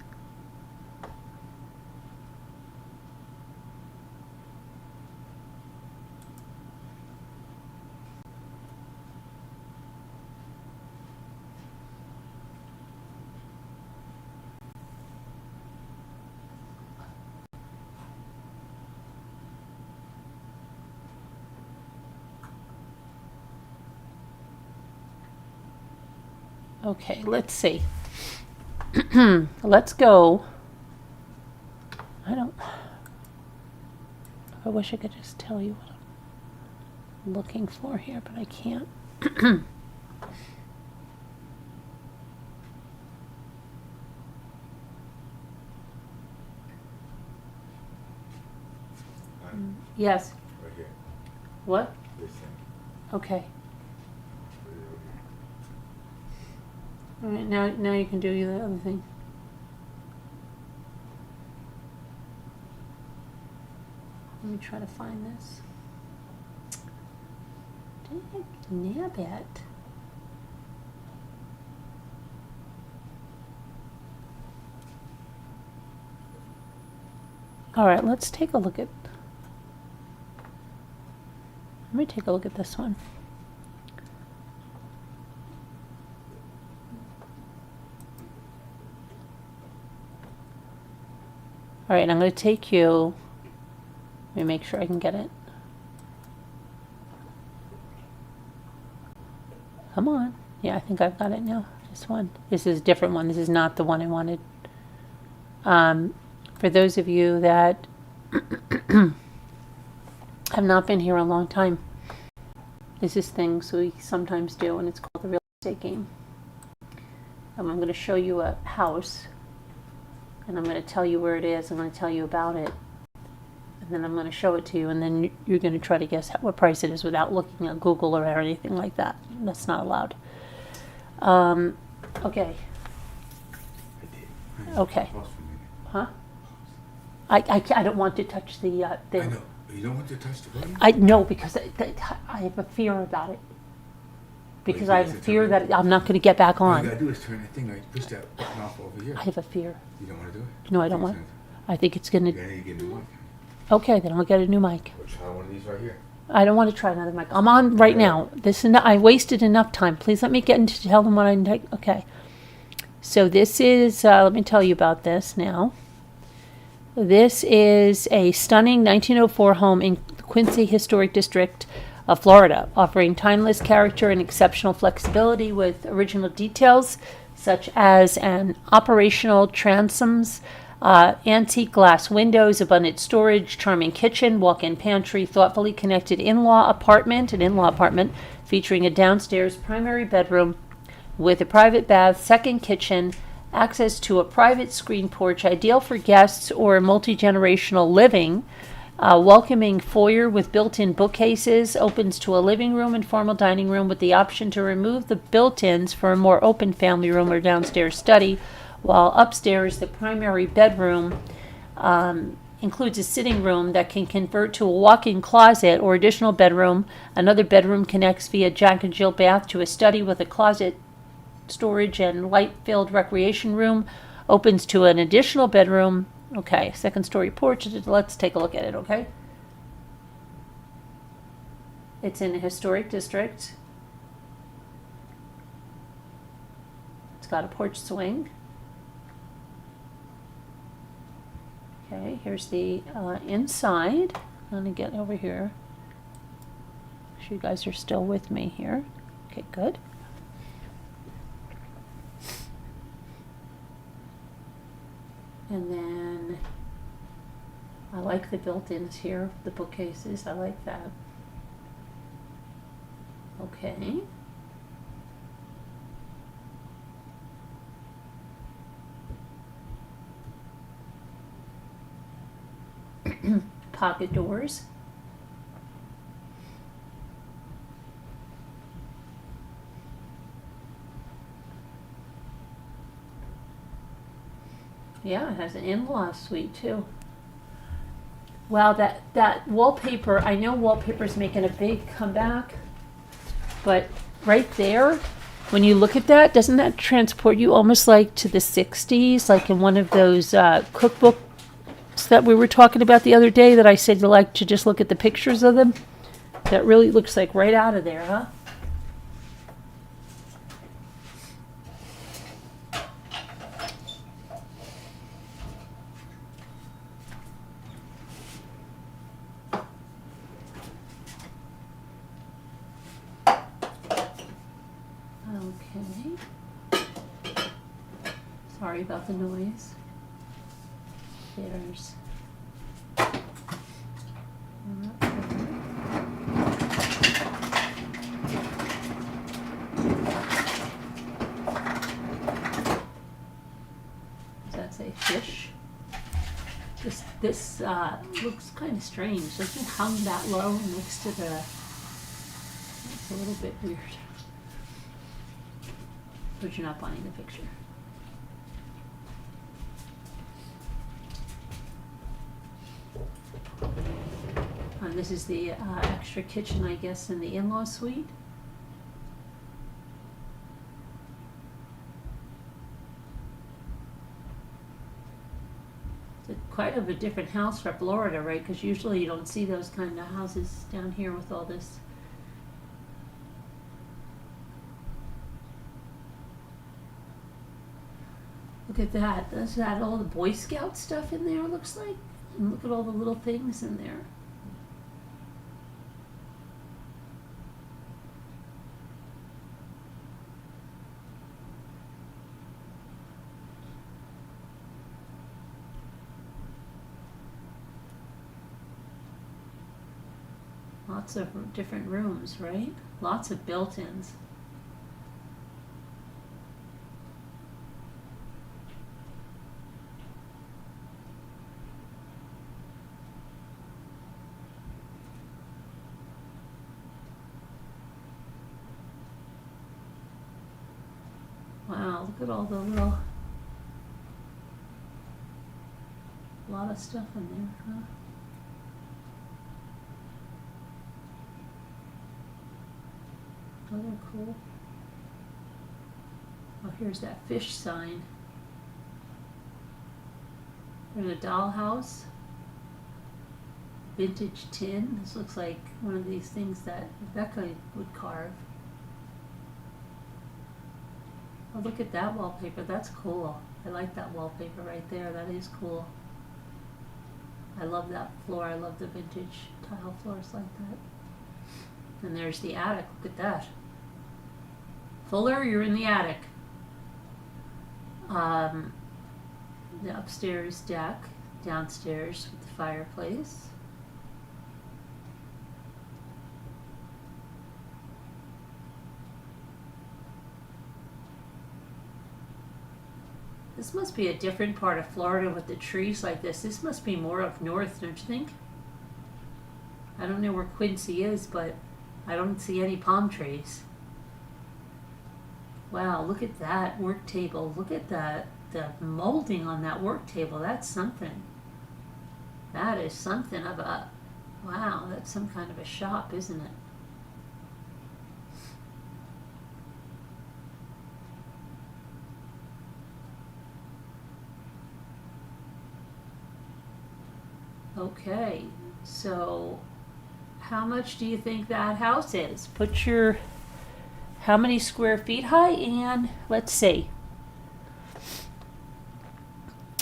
Okay, let's see. Let's go. I wish I could just tell you what I'm looking for here, but I can't. Yes. Right here. What? This thing. Okay. All right, now you can do the other thing. Let me try to find this. Nab it. All right, let's take a look at. Let me take a look at this one. All right, I'm going to take you. Let me make sure I can get it. Come on. Yeah, I think I've got it now. This one. This is a different one. This is not the one I wanted. For those of you that have not been here a long time, this is things we sometimes do, and it's called the real estate game. I'm going to show you a house, and I'm going to tell you where it is. I'm going to tell you about it. and then I'm going to show it to you, and then you're going to try to guess what price it is without looking at Google or anything like that. That's not allowed. Okay. I did. Okay. Pause for a minute. Huh? I don't want to touch the I thing. know. You don't want to touch the button? I no, because I have a fear about it. Because I have a fear that I'm not going to get back All you on. gotta do is turn that thing, like push that button off over here. I have a fear. You don't want to do it? No, I don't want. I think it's going You to. gotta get a new mic. Okay, then I'll get a new mic. Or try one of these right here. I don't want to try another mic. I'm on right now. I wasted enough time. Please let me get into tell them what I okay. So this is. Let me tell you about this now. This is a stunning 1904 home in Quincy Historic District of Florida, offering timeless character and exceptional flexibility with original details such as an operational transoms, antique glass windows, abundant storage, charming kitchen, walk-in pantry, thoughtfully connected an in-law apartment featuring a downstairs primary bedroom with a private bath, second kitchen, access to a private screen porch, ideal for guests or multi-generational living. Welcoming foyer with built-in bookcases, opens to a living room and formal dining room with the option to remove the built-ins for a more open family room or downstairs study, while upstairs the primary bedroom includes a sitting room that can convert to a walk-in closet or additional bedroom. Another bedroom connects via Jack and Jill bath to a study with a closet, storage, and light-filled recreation room. Opens to an additional bedroom. Okay, second story porch. Let's take a look at it, okay? It's in a historic district. It's got a porch swing. Okay, here's the inside. I'm going to get over here. Make sure you guys are still with me here. Okay, good. And then I like the built-ins here, the bookcases. I like that. Okay. Pocket doors. Yeah, it has an in-law suite too. Wow, that wallpaper, I know wallpaper's making a big comeback, but right there, when you look at that, doesn't that transport you almost like to the 60s, like in one of those cookbooks that we were talking about the other day that I said you like to just look at the pictures of them? That really looks like right out of there, huh? Okay. Sorry about the noise. There's. Does that say fish? This looks kind of strange. Doesn't it hung that low next to the? It's a little bit weird. But you're not buying the picture. And this is the extra kitchen, I guess, in the in-law suite. It's quite of a different house for Florida, right? Because usually you don't see those kind of houses down here with all this. Look at that. Does that all the Boy Scout stuff in there, looks like? And look at all the little things in there. Lots of different rooms, right? Lots of built-ins. Wow, look at all the little, lot of stuff in there, huh? Oh, they're cool. Oh, here's that fish sign. In a dollhouse. Vintage tin. This looks like one of these things that Rebecca would carve. Oh, look at that wallpaper. That's cool. I like that wallpaper right there. That is cool. I love that floor. I love the vintage tile floors like that. And there's the attic. Look at that. Fuller, you're in the attic. The upstairs deck, downstairs with the fireplace. This must be a different part of Florida with the trees like this. This must be more up north, don't you think? I don't know where Quincy is, but I don't see any palm trees. Wow, look at that work table. Look at the molding on that work table. That's something. That is something of a, wow, that's some kind of a shop, isn't it? Okay, so how much do you think that house is? Put your, how many square feet high, and let's see.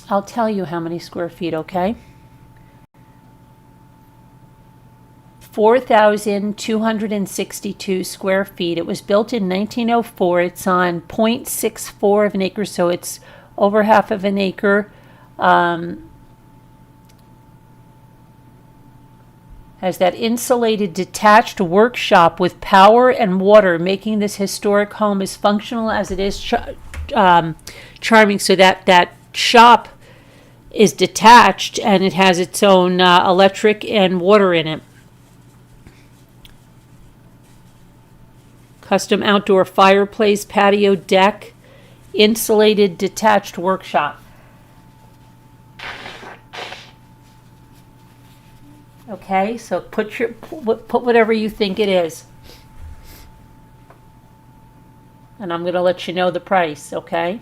I'll tell you how many square feet, okay? 4,262 square feet. It was built in 1904. It's on 0.64 of an acre, so it's over half of an acre. Has that insulated detached workshop with power and water, making this historic home as functional as it is charming. So that shop is detached and it has its own electric and water in it. Custom outdoor fireplace, patio deck, insulated detached workshop. Okay, so put whatever you think it is. And I'm going to let you know the price, okay?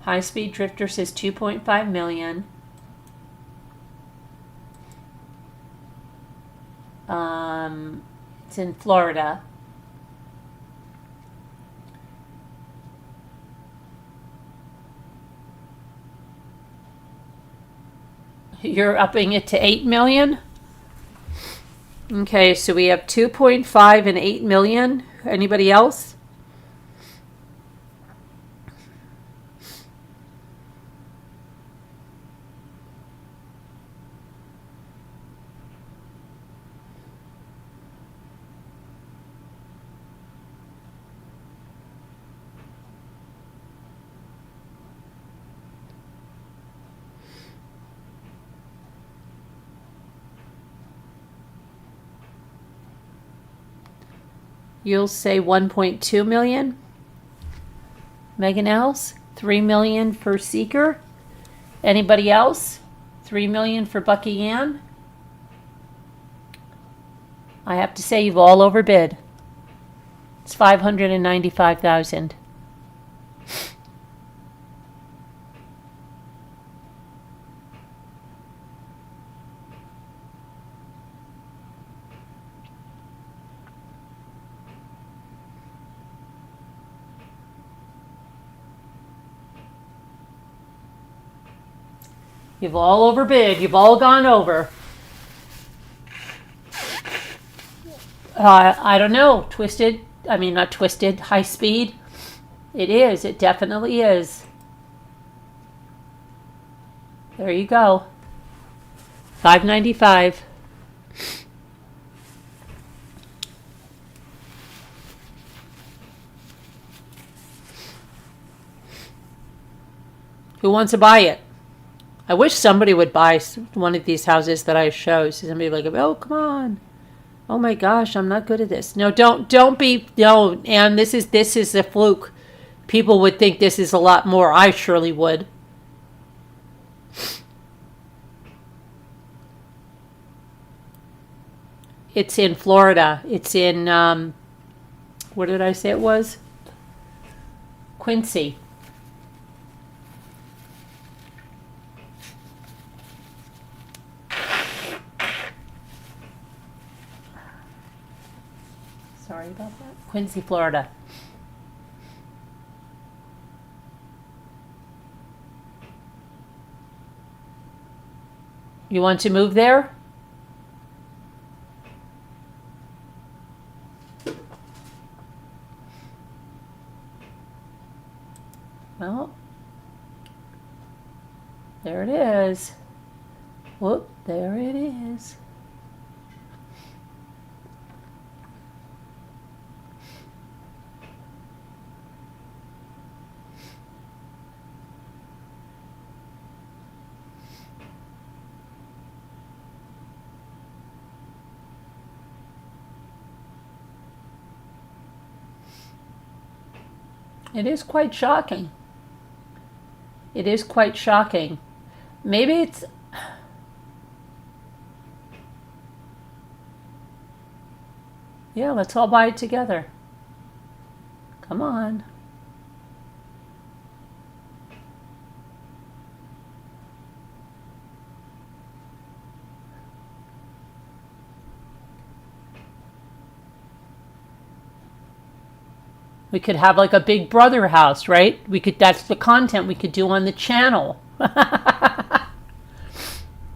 High Speed Drifter says 2.5 million. It's in Florida. You're upping it to 8 million? Okay, so we have 2.5 and 8 million. Anybody else? You'll say 1.2 million. Megan Els, 3 million for Seeker. Anybody else? 3 million for Bucky Ann. I have to say you've all overbid. It's 595,000. You've all overbid. You've all gone over. I don't know. Not twisted. High Speed. It is. It definitely is. There you go. 595. Who wants to buy it? I wish somebody would buy one of these houses that I show. So somebody like, oh, come on. Oh my gosh, I'm not good at this. No, don't be, no. And this is a fluke. People would think this is a lot more. I surely would. It's in Florida. It's in, what did I say it was? Quincy. Sorry about that. Quincy, Florida. You want to move there? Well, there it is. Whoop, there it is. It is quite shocking. It is quite shocking. Maybe it's... Yeah, let's all buy it together. Come on. We could have like a Big Brother house, right? That's the content we could do on the channel.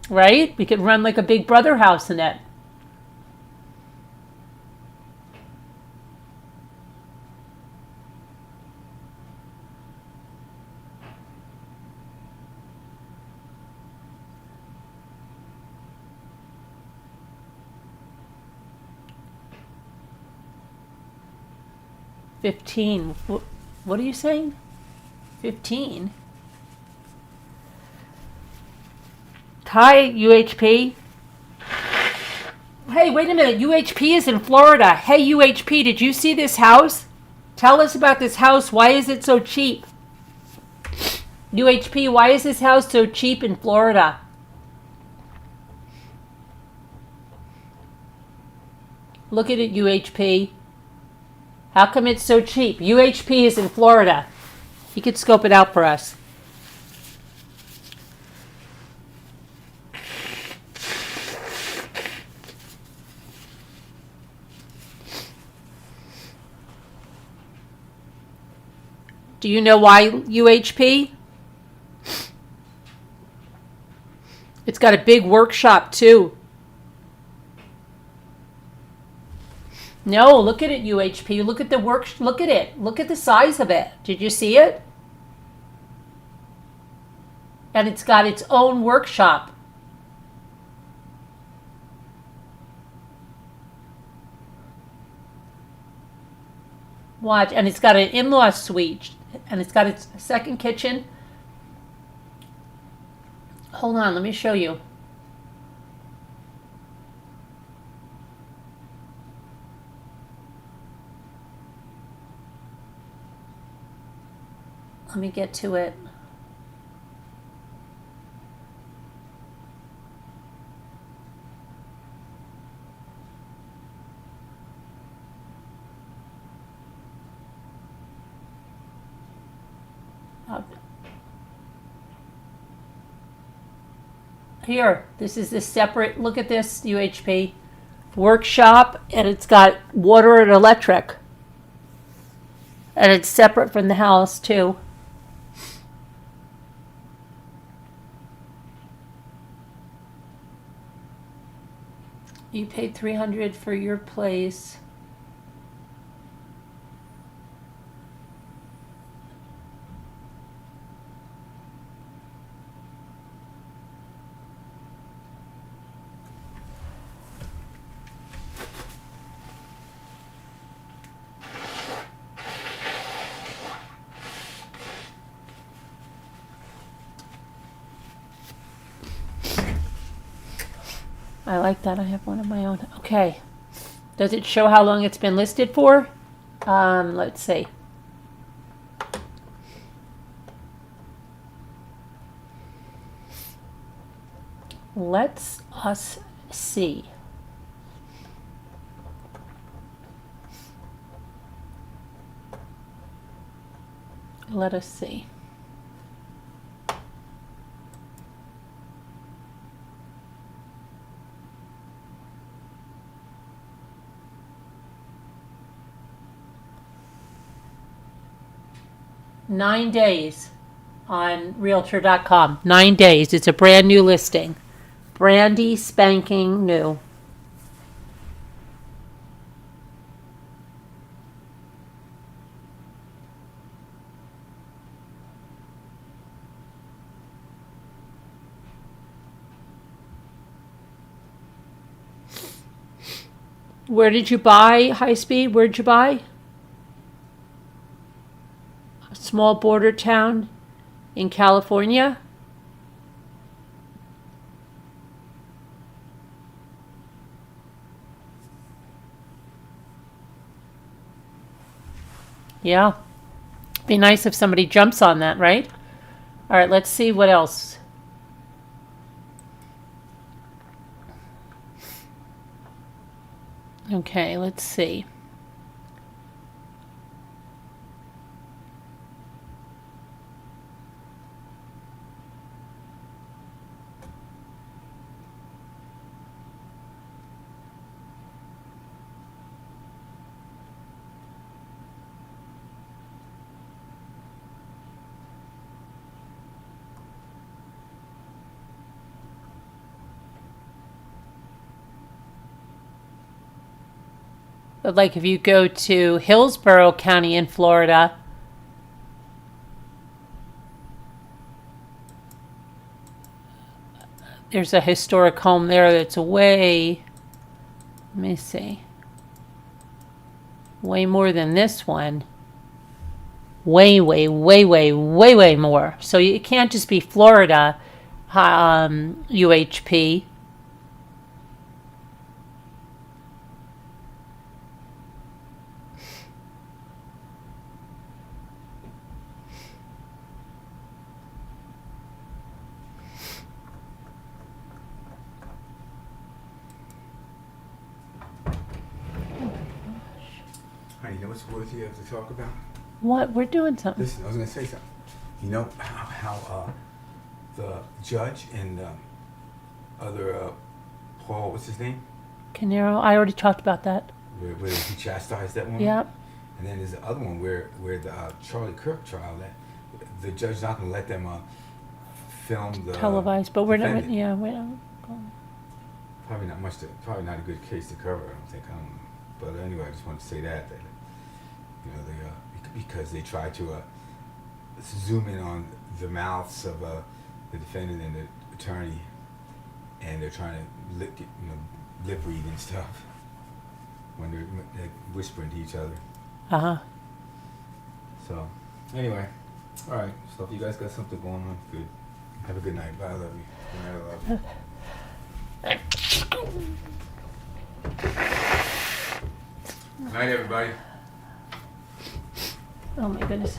Right? We could run like a Big Brother house in it. $15. What are you saying? 15? Hi, UHP. Hey, wait a minute. UHP is in Florida. Hey, UHP, did you see this house? Tell us about this house. Why is it so cheap? UHP, why is this house so cheap in Florida? Look at it, UHP. How come it's so cheap? UHP is in Florida. He could scope it out for us. Do you know why, UHP? It's got a big workshop too. No, look at it, UHP. Look at the work. Look at it. Look at the size of it. Did you see it? And it's got its own workshop. Watch, and it's got an in-law suite, and it's got its second kitchen. Hold on, let me show you. Let me get to it. Here, this is the separate, look at this, UHP. Workshop, and it's got water and electric. And it's separate from the house, too. You paid $300 for your place. I like that. I have one of my own. Okay. Does it show how long it's been listed for? Let's see. Let's us see. Let us see. Nine days on Realtor.com. 9 days. It's a brand new listing. Brandy spanking new. Where did you buy high speed? Where'd you buy? A small border town in California? Yeah. Be nice if somebody jumps on that, right? All right, let's see what else. Okay, let's see. But like if you go to Hillsborough County in Florida, there's a historic home there that's way, let me see, way more than this one. Way, way, way, way, way, way more. So it can't just be Florida UHP. Honey, you know what's worthy of to talk about? What? We're doing something. Listen, I was going to say something. You know how the judge and other Paul, what's his name? Canero, I already talked about that. Where he chastised that woman? Yep. And then there's the other one where the Charlie Kirk trial, that the judge's not going to let them film the Televised, but we're not, defendant. yeah, we don't. Probably not a good case to cover. I don't think. But anyway, I just wanted to say that you know they because they tried to zoom in on the mouths of the defendant and the attorney, and they're trying to lip read and stuff when they're whispering to each other. Uh-huh. So anyway, all right. So if you guys got something going on, good. Have a good night. Bye. I love you. Good night. I love you. Night, everybody. Oh my goodness.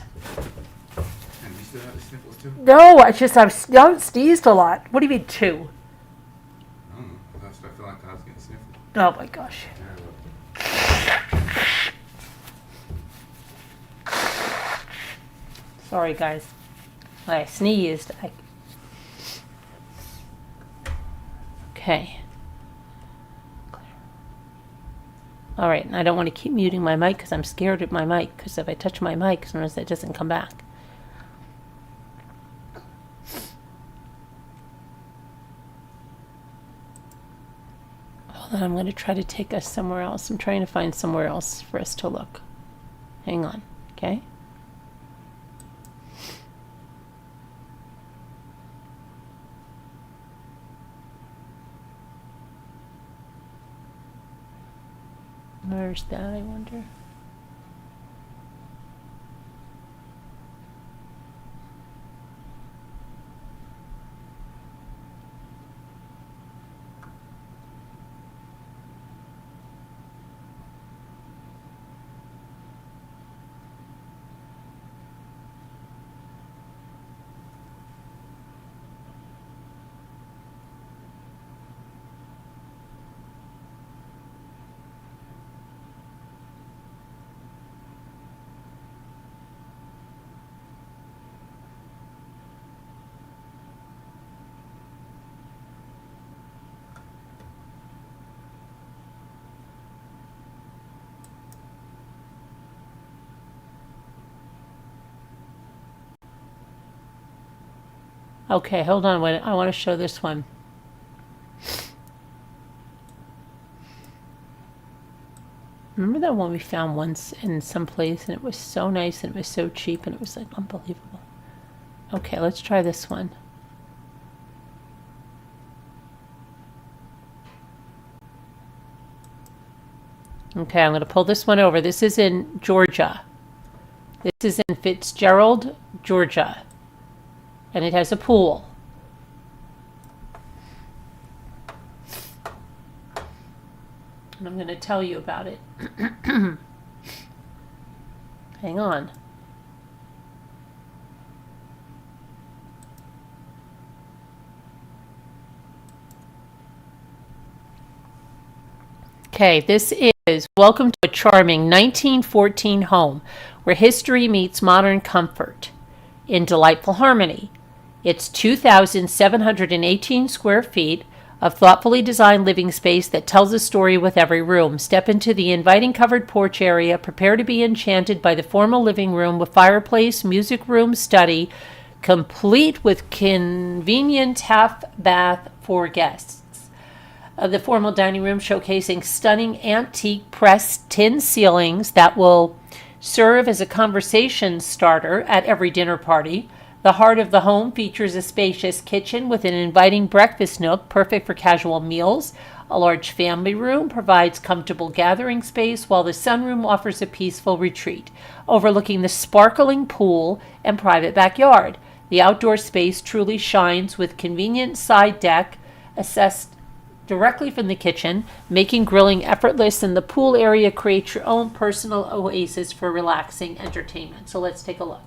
And you still have the sniffles too? No, I've sneezed a lot. What do you mean 2? I don't know. I feel like I was getting sniffles. Oh my gosh. Sorry guys. I sneezed. Okay. All right, and I don't want to keep muting my mic because I'm scared of my mic, because if I touch my mic, sometimes it doesn't come back. Hold on, I'm going to try to take us somewhere else. I'm trying to find somewhere else for us to look. Hang on, okay? Where's that, I wonder? Okay, hold on. Wait, I want to show this one. Remember that one we found once in some place and it was so nice and it was so cheap and it was like unbelievable. Okay, let's try this one. Okay, I'm going to pull this one over. This is in Georgia. This is in Fitzgerald, Georgia. And it has a pool. And I'm going to tell you about it. Hang on. Okay, this is welcome to a charming 1914 home where history meets modern comfort in delightful harmony. It's 2,718 square feet of thoughtfully designed living space that tells a story with every room. Step into the inviting covered porch area. Prepare to be enchanted by the formal living room with fireplace, music room, study, complete with convenient half bath for guests. The formal dining room showcasing stunning antique pressed tin ceilings that will serve as a conversation starter at every dinner party. The heart of the home features a spacious kitchen with an inviting breakfast nook, perfect for casual meals. A large family room provides comfortable gathering space, while the sunroom offers a peaceful retreat, overlooking the sparkling pool and private backyard. The outdoor space truly shines with convenient side deck accessed directly from the kitchen, making grilling effortless, and the pool area creates your own personal oasis for relaxing entertainment. So let's take a look.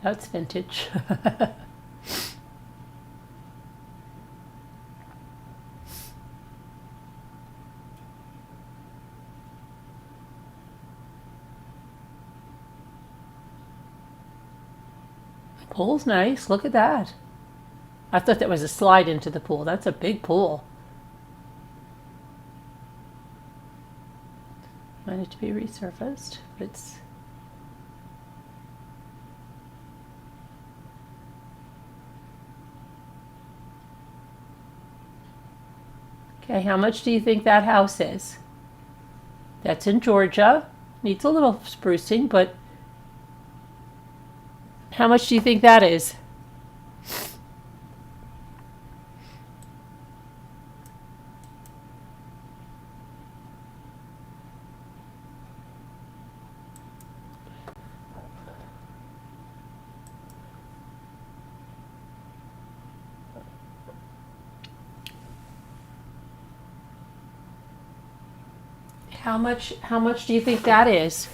That's vintage. The pool's nice. Look at that. I thought that was a slide into the pool. That's a big pool. Might need to be resurfaced, but it's... Okay, how much do you think that house is? That's in Georgia. Needs a little sprucing, but how much do you think that is? How much do you think that is?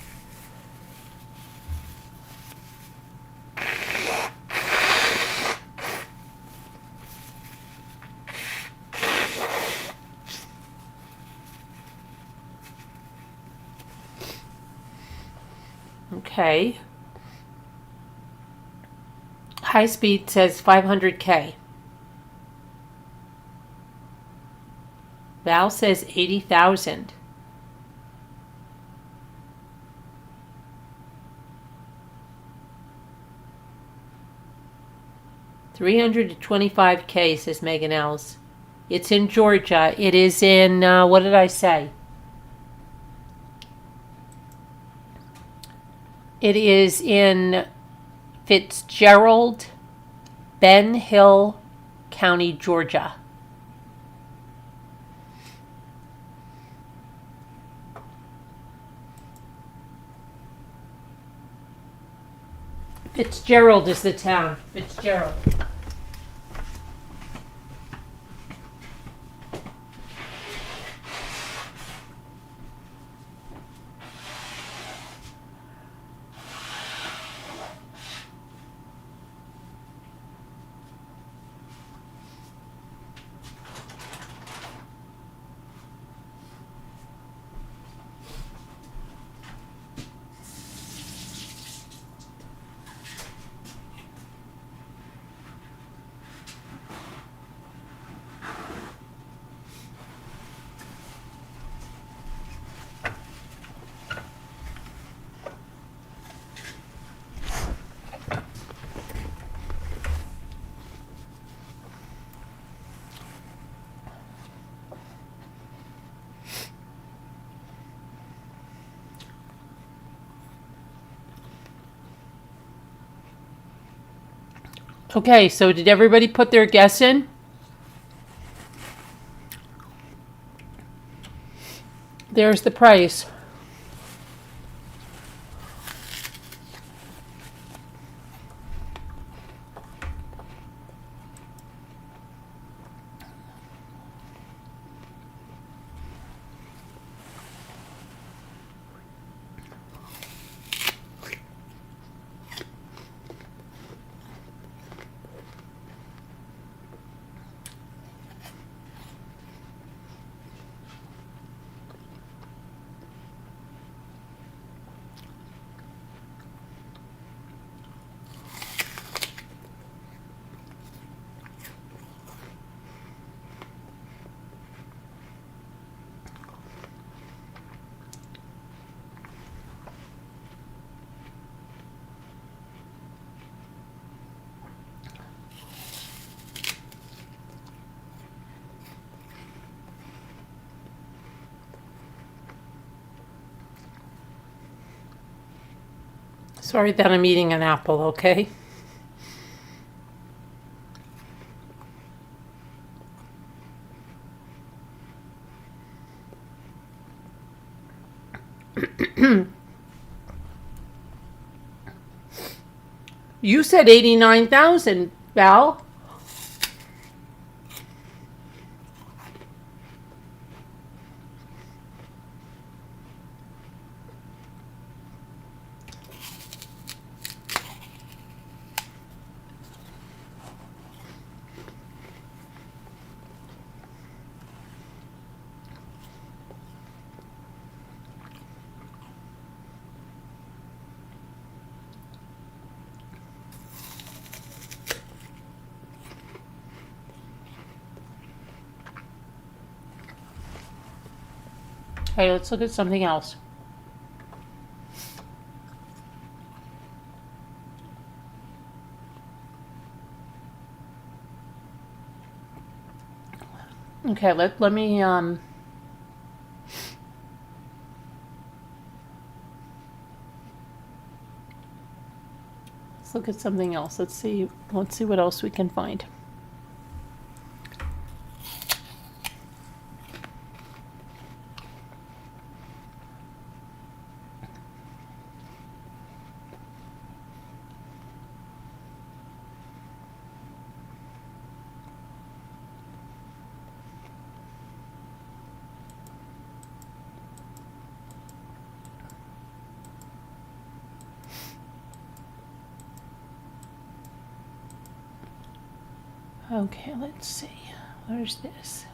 Okay. High speed says 500K. Val says 80,000. $325K, says Megan Els. It's in Georgia. It is in, what did I say? It is in Fitzgerald, Ben Hill County, Georgia. Fitzgerald is the town. Fitzgerald. Okay, so did everybody put their guess in? There's the price. Sorry that I'm eating an apple, okay? You said 89,000, Val. Okay, let's look at something else. Okay, let me let's look at something else. Let's see what else we can find. Okay, let's see. Where's this?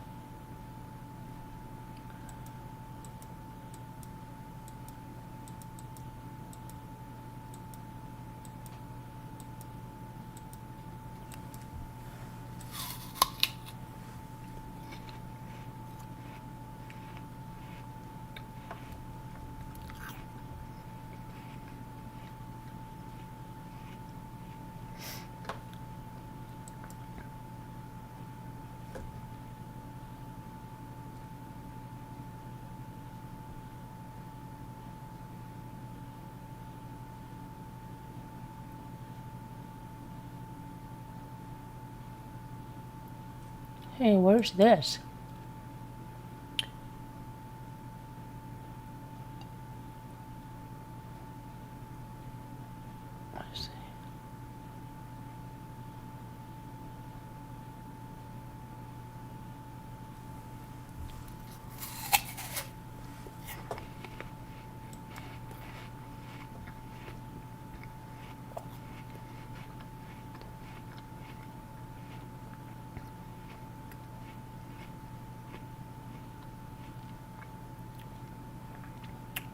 Hey, where's this? Let's see.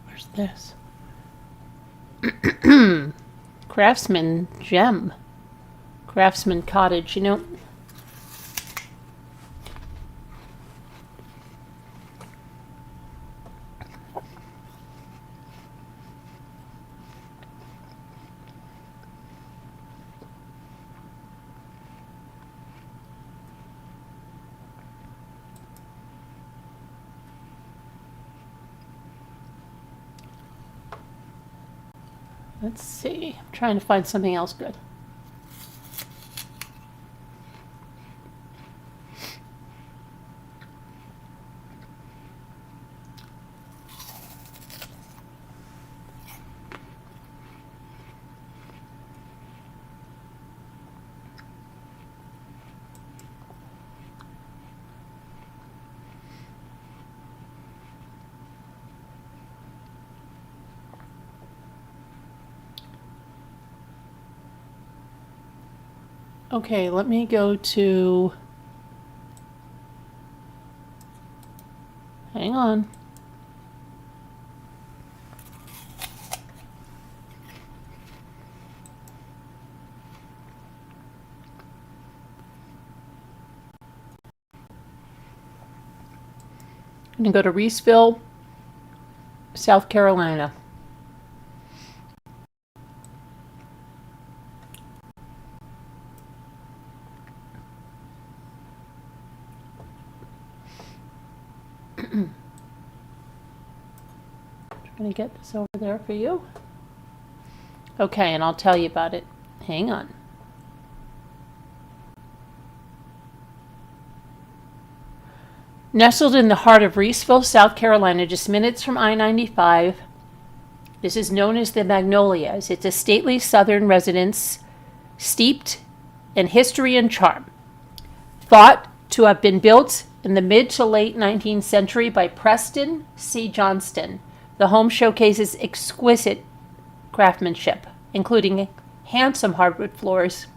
Where's this? Craftsman Gem. Craftsman Cottage. Let's see. I'm trying to find something else good. Okay, let me go to. Hang on. I'm going to go to Reeseville, South Carolina. I'm going to get this over there for you. Okay, and I'll tell you about it. Hang on. Nestled in the heart of Reeseville, South Carolina, just minutes from I-95, this is known as the Magnolias. It's a stately southern residence steeped in history and charm. Thought to have been built in the mid to late 19th century by Preston C. Johnston, the home showcases exquisite craftsmanship, including handsome hardwood floors,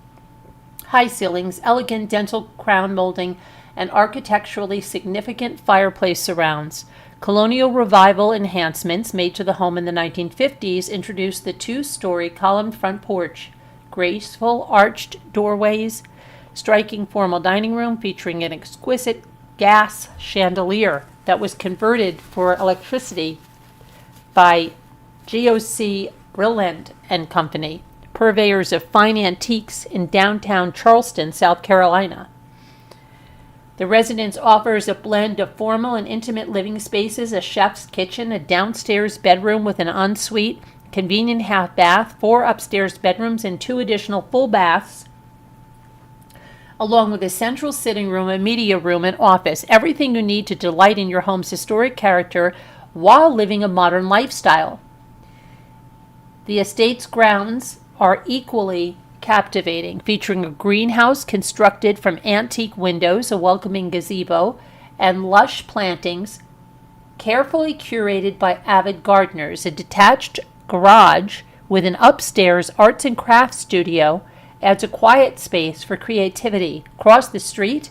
high ceilings, elegant dental crown molding, and architecturally significant fireplace surrounds. Colonial revival enhancements made to the home in the 1950s introduced the two-story columned front porch, graceful arched doorways, striking formal dining room featuring an exquisite gas chandelier that was converted for electricity by GOC Brilland and Company, purveyors of fine antiques in downtown Charleston, South Carolina. The residence offers a blend of formal and intimate living spaces, a chef's kitchen, a downstairs bedroom with an ensuite, convenient half bath, 4 upstairs bedrooms, and 2 additional full baths, along with a central sitting room, a media room, and office. Everything you need to delight in your home's historic character while living a modern lifestyle. The estate's grounds are equally captivating, featuring a greenhouse constructed from antique windows, a welcoming gazebo, and lush plantings carefully curated by avid gardeners. A detached garage with an upstairs arts and crafts studio adds a quiet space for creativity. Across the street,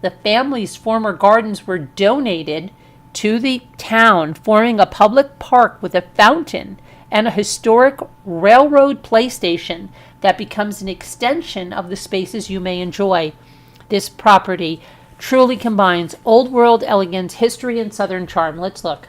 the family's former gardens were donated to the town, forming a public park with a fountain and a historic railroad play station that becomes an extension of the spaces you may enjoy. This property truly combines old world elegance, history, and southern charm. Let's look.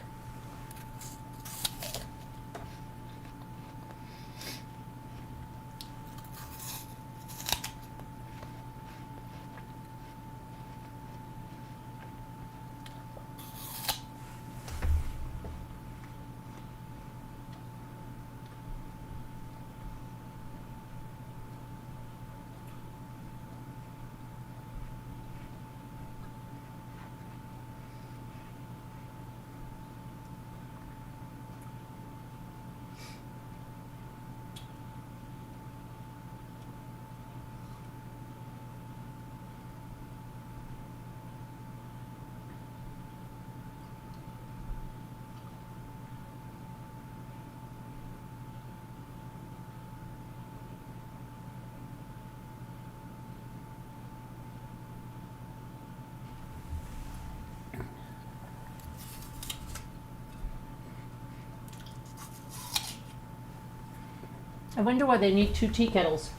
I wonder why they need 2 tea kettles.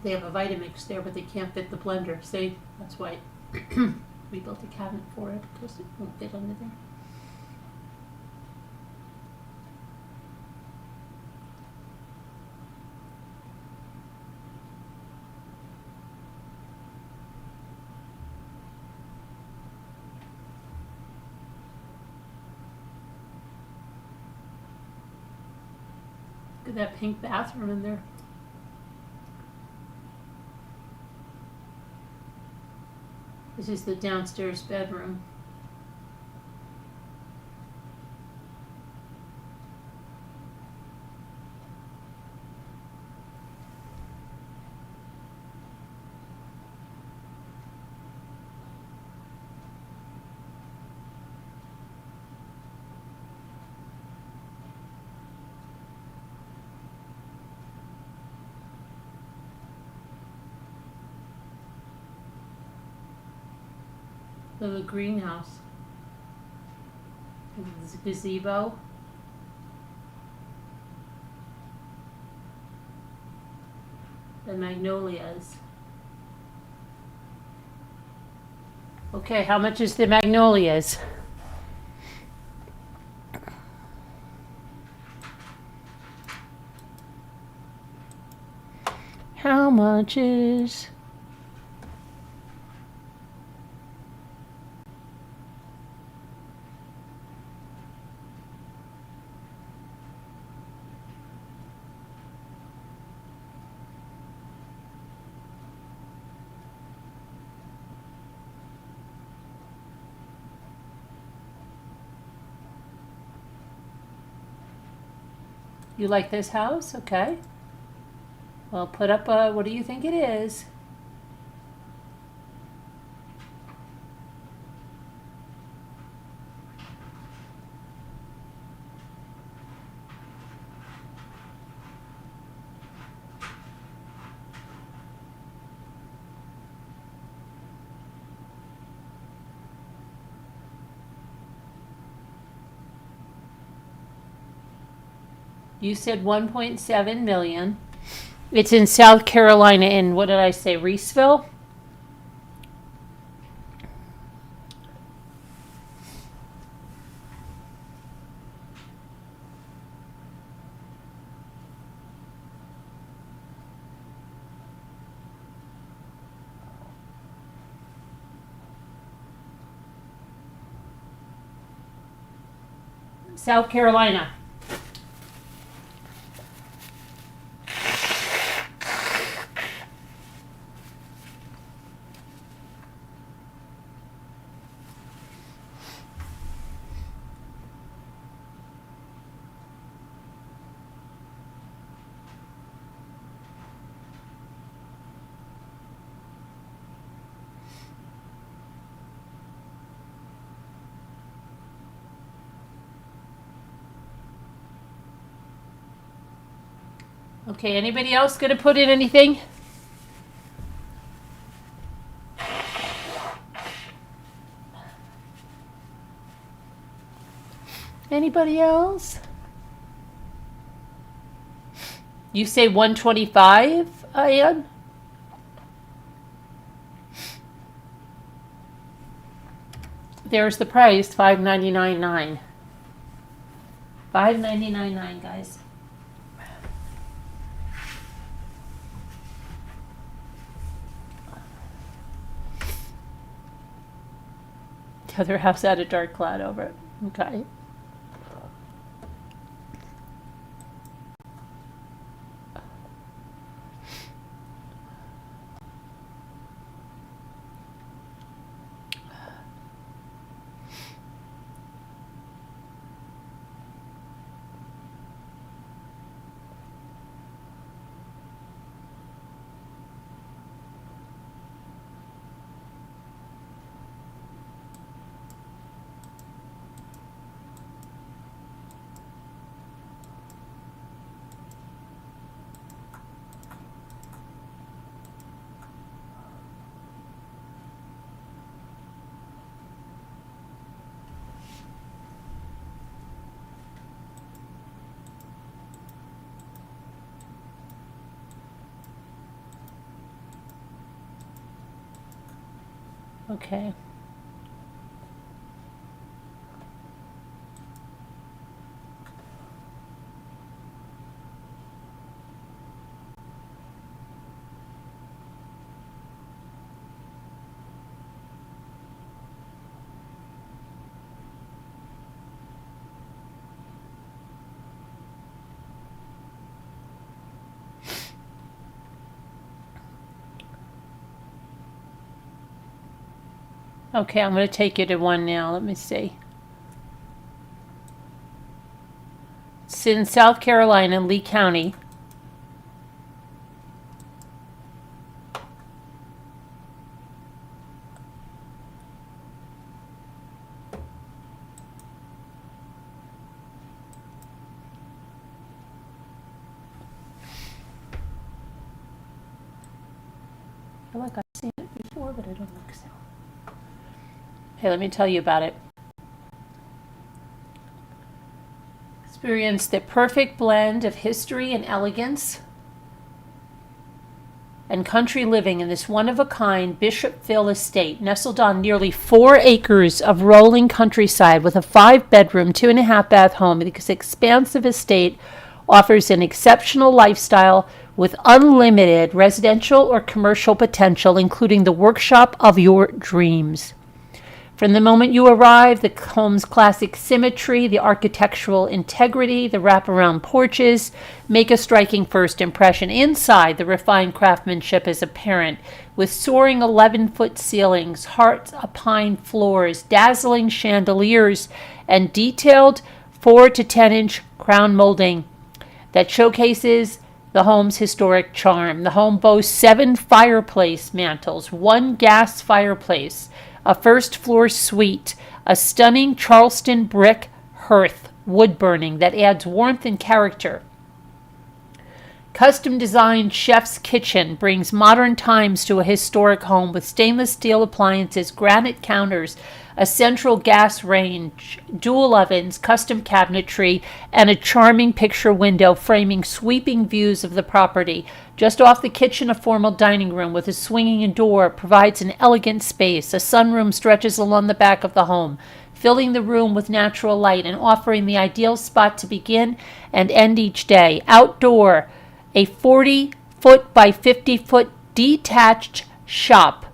They have a Vitamix there, but they can't fit the blender. See, that's why we built a cabinet for it, because it won't fit under there. Look at that pink bathroom in there. This is the downstairs bedroom. The greenhouse. There's a gazebo. The magnolias. Okay, how much is the magnolias? How much is... You like this house? Okay. Well, put up what do you think it is? You said 1.7 million. It's in South Carolina in, what did I say, Reeseville? South Carolina. Okay, anybody else gonna put in anything? Anybody else? You say 125, Ian? There's the price, $599.9. $599.9, guys. The other house had a dark cloud over it. Okay. Okay. Okay, I'm going to take you to one now. Let me see. It's in South Carolina, Lee County. I feel like I've seen it before, but I don't think so. Hey, let me tell you about it. Experience the perfect blend of history and elegance and country living in this one-of-a-kind Bishopville estate, nestled on nearly 4 acres of rolling countryside with a 5-bedroom, 2.5-bath home. This expansive estate offers an exceptional lifestyle with unlimited residential or commercial potential, including the workshop of your dreams. From the moment you arrive, the home's classic symmetry, the architectural integrity, the wraparound porches make a striking first impression. Inside, the refined craftsmanship is apparent, with soaring 11-foot ceilings, hearts of pine floors, dazzling chandeliers, and detailed 4 to 10-inch crown molding that showcases the home's historic charm. The home boasts 7 fireplace mantels, 1 gas fireplace, a first-floor suite, a stunning Charleston brick hearth, wood burning, that adds warmth and character. Custom-designed chef's kitchen brings modern times to a historic home with stainless steel appliances, granite counters, a central gas range, dual ovens, custom cabinetry, and a charming picture window framing sweeping views of the property. Just off the kitchen, a formal dining room with a swinging door provides an elegant space. A sunroom stretches along the back of the home, filling the room with natural light and offering the ideal spot to begin and end each day. Outdoor, a 40-foot by 50-foot detached shop,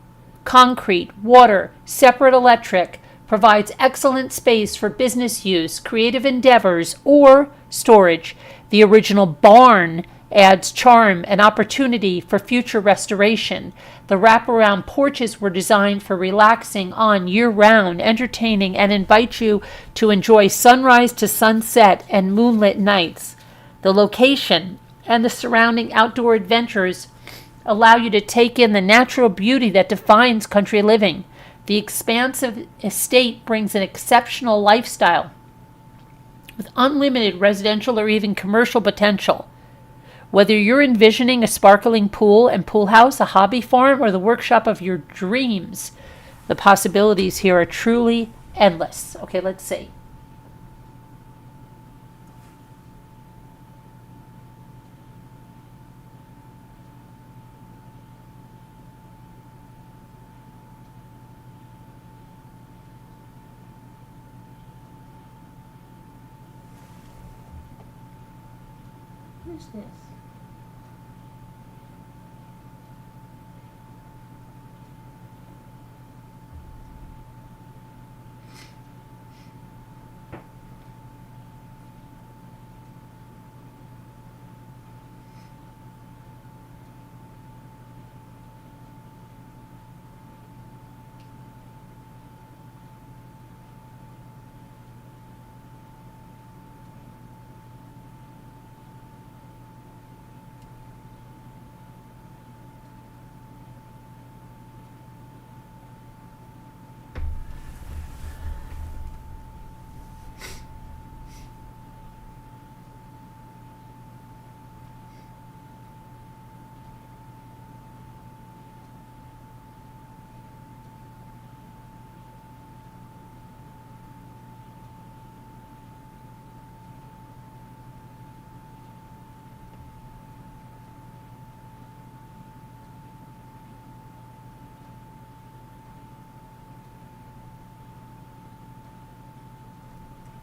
concrete, water, separate electric, provides excellent space for business use, creative endeavors, or storage. The original barn adds charm and opportunity for future restoration. The wraparound porches were designed for relaxing on year-round, entertaining, and invite you to enjoy sunrise to sunset and moonlit nights. The location and the surrounding outdoor adventures allow you to take in the natural beauty that defines country living. The expansive estate brings an exceptional lifestyle with unlimited residential or even commercial potential. Whether you're envisioning a sparkling pool and pool house, a hobby farm, or the workshop of your dreams, the possibilities here are truly endless. Okay, let's see. Who's this?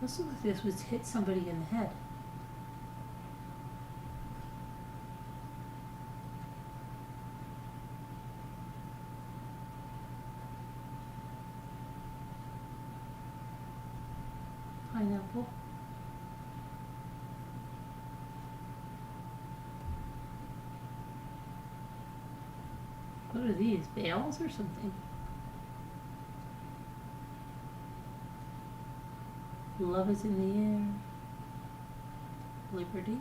This looks like this was hit somebody in the head. Pineapple. What are these, bales or something? Love is in the air. Liberty.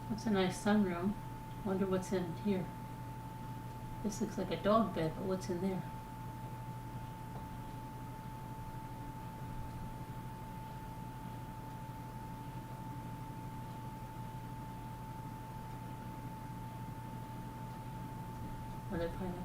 That's a nice sunroom. Wonder what's in here. This looks like a dog bed, but what's in there? Another pineapple.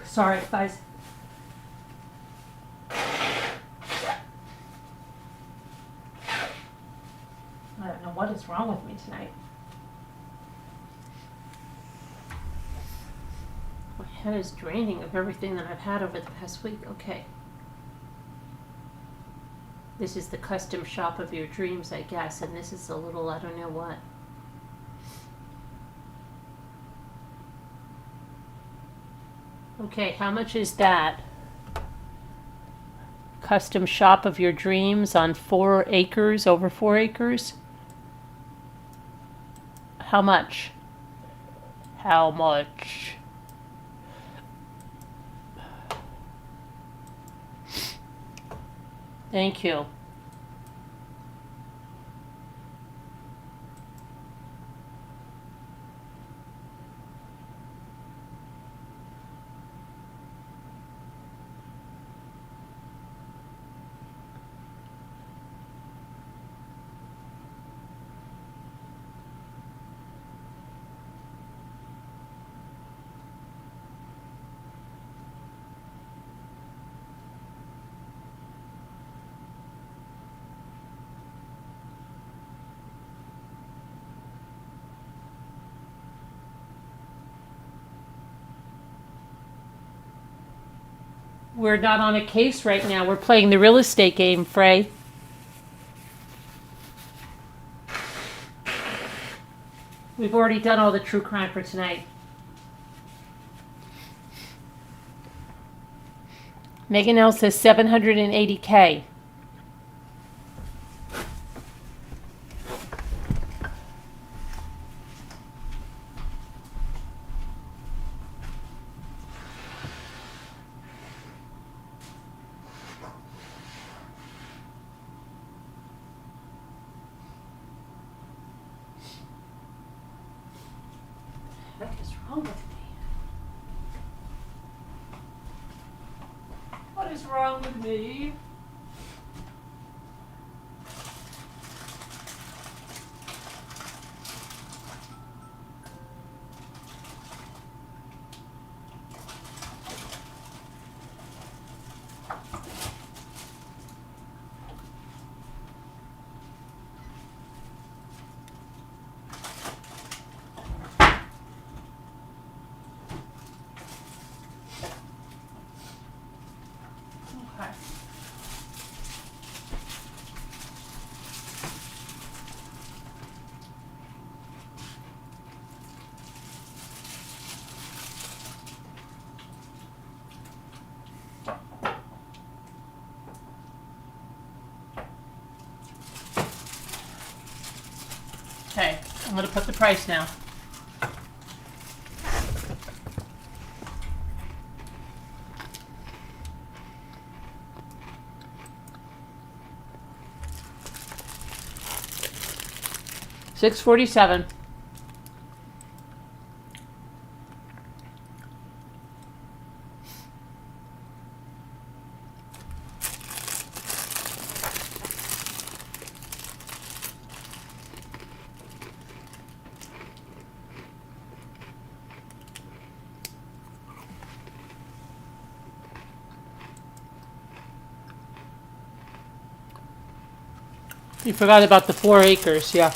Sorry, guys. I don't know what is wrong with me tonight. My head is draining of everything that I've had over the past week. Okay. This is the custom shop of your dreams, I guess, and this is a little, I don't know what. Okay, how much is that? Custom shop of your dreams on 4 acres, over 4 acres? How much? How much? Thank you. We're not on a case right now. We're playing the real estate game, Frey. We've already done all the true crime for tonight. Megan L says 780K. What is wrong with me? What is wrong with me? Okay. Okay, I'm going to put the price now. $647. You forgot about the 4 acres, yeah.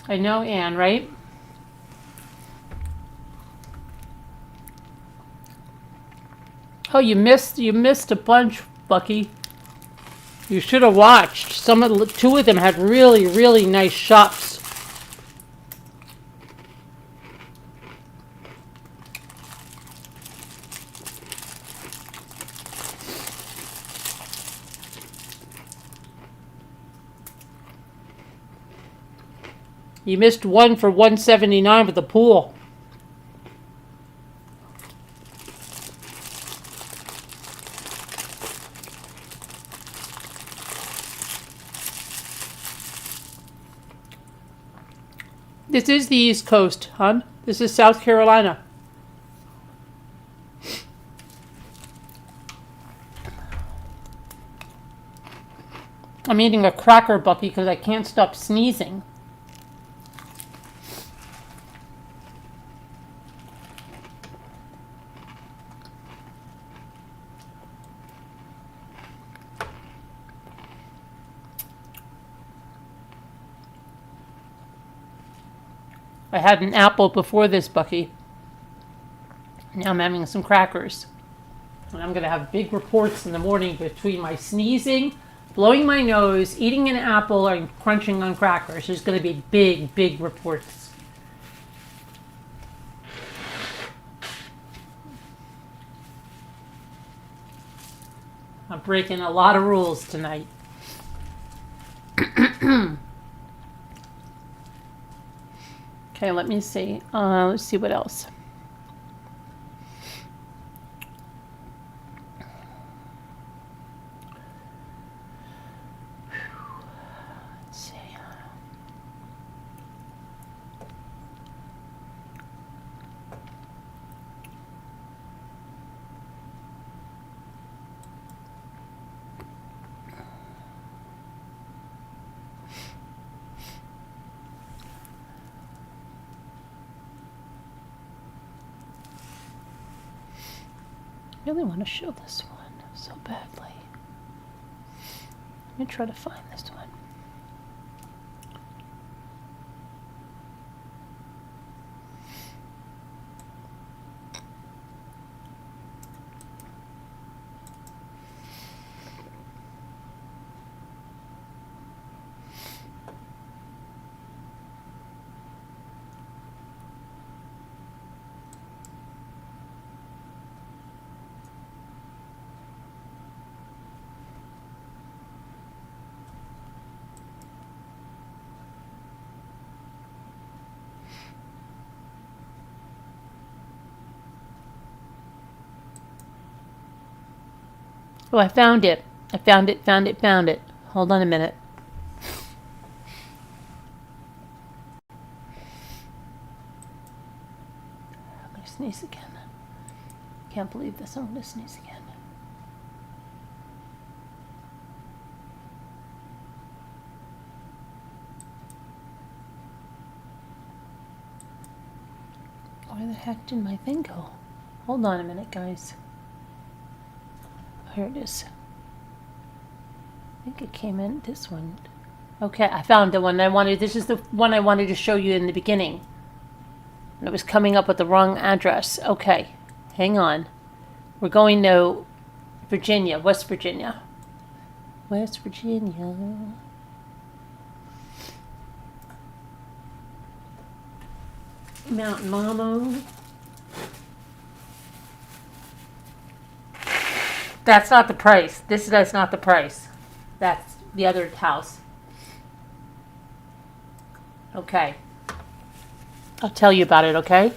I know, Anne, right? Oh, you missed a bunch, Bucky. You should have watched. Two of them had really, really nice shots. You missed one for 179 with the pool. This is the East Coast, hon. This is South Carolina. I'm eating a cracker, Bucky, because I can't stop sneezing. I had an apple before this, Bucky. Now I'm having some crackers. And I'm going to have big reports in the morning between my sneezing, blowing my nose, eating an apple, and crunching on crackers. There's going to be big, big reports. I'm breaking a lot of rules tonight. Okay, let me see. Let's see what else. Let's see. I really want to show this one so badly. Let me try to find this one. Oh, I found it. I found it. Hold on a minute. I'm going to sneeze again. Can't believe this. I'm going to sneeze again. Where the heck did my thing go? Hold on a minute, guys. Here it is. I think it came in this one. Okay, I found the one I wanted. This is the one I wanted to show you in the beginning. And it was coming up with the wrong address. Okay, hang on. We're going to Virginia, West Virginia. West Virginia. Mountain Mama. That's not the price. That's not the price. That's the other house. Okay. I'll tell you about it, okay?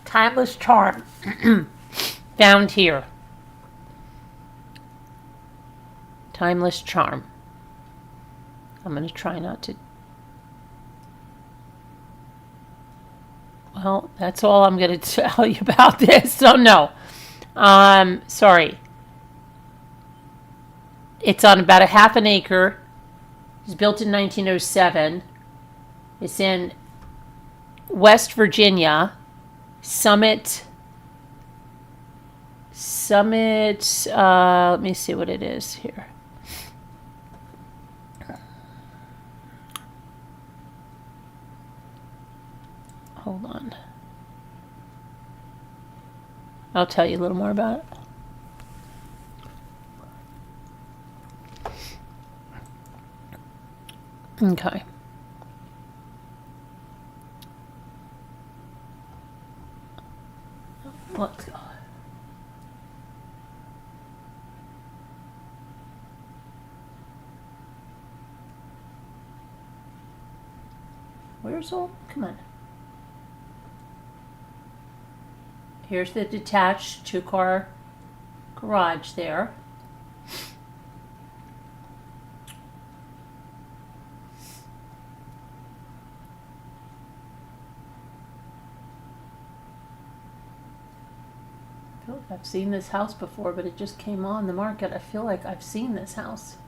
Timeless Charm. Found here. Timeless charm. I'm going to try not to. Well, that's all I'm going to tell you about this. So no. Sorry. It's on about a half an acre. It was built in 1907. It's in West Virginia. Summit, let me see what it is here. Hold on. I'll tell you a little more about it. Okay. Let's go. Where's all? Come on. Here's the detached 2-car garage there. I feel like I've seen this house before, but it just came on the market. I feel like I've seen this house.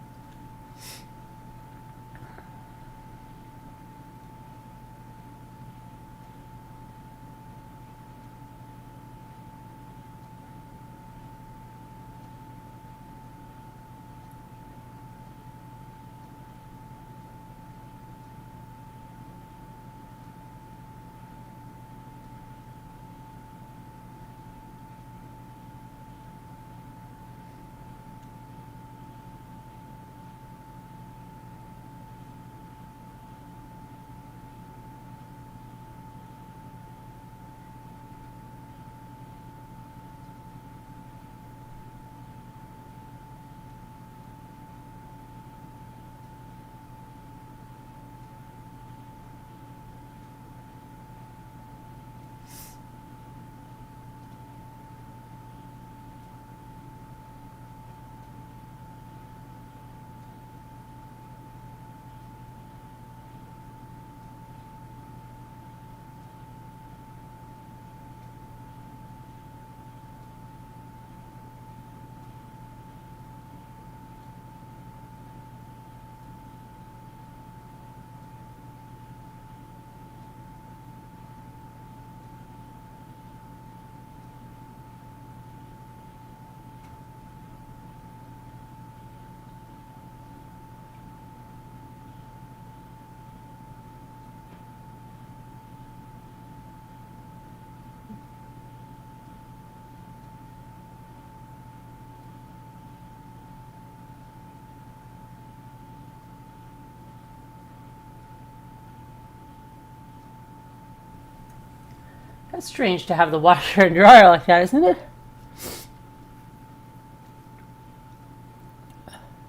That's strange to have the washer and dryer like that, isn't it?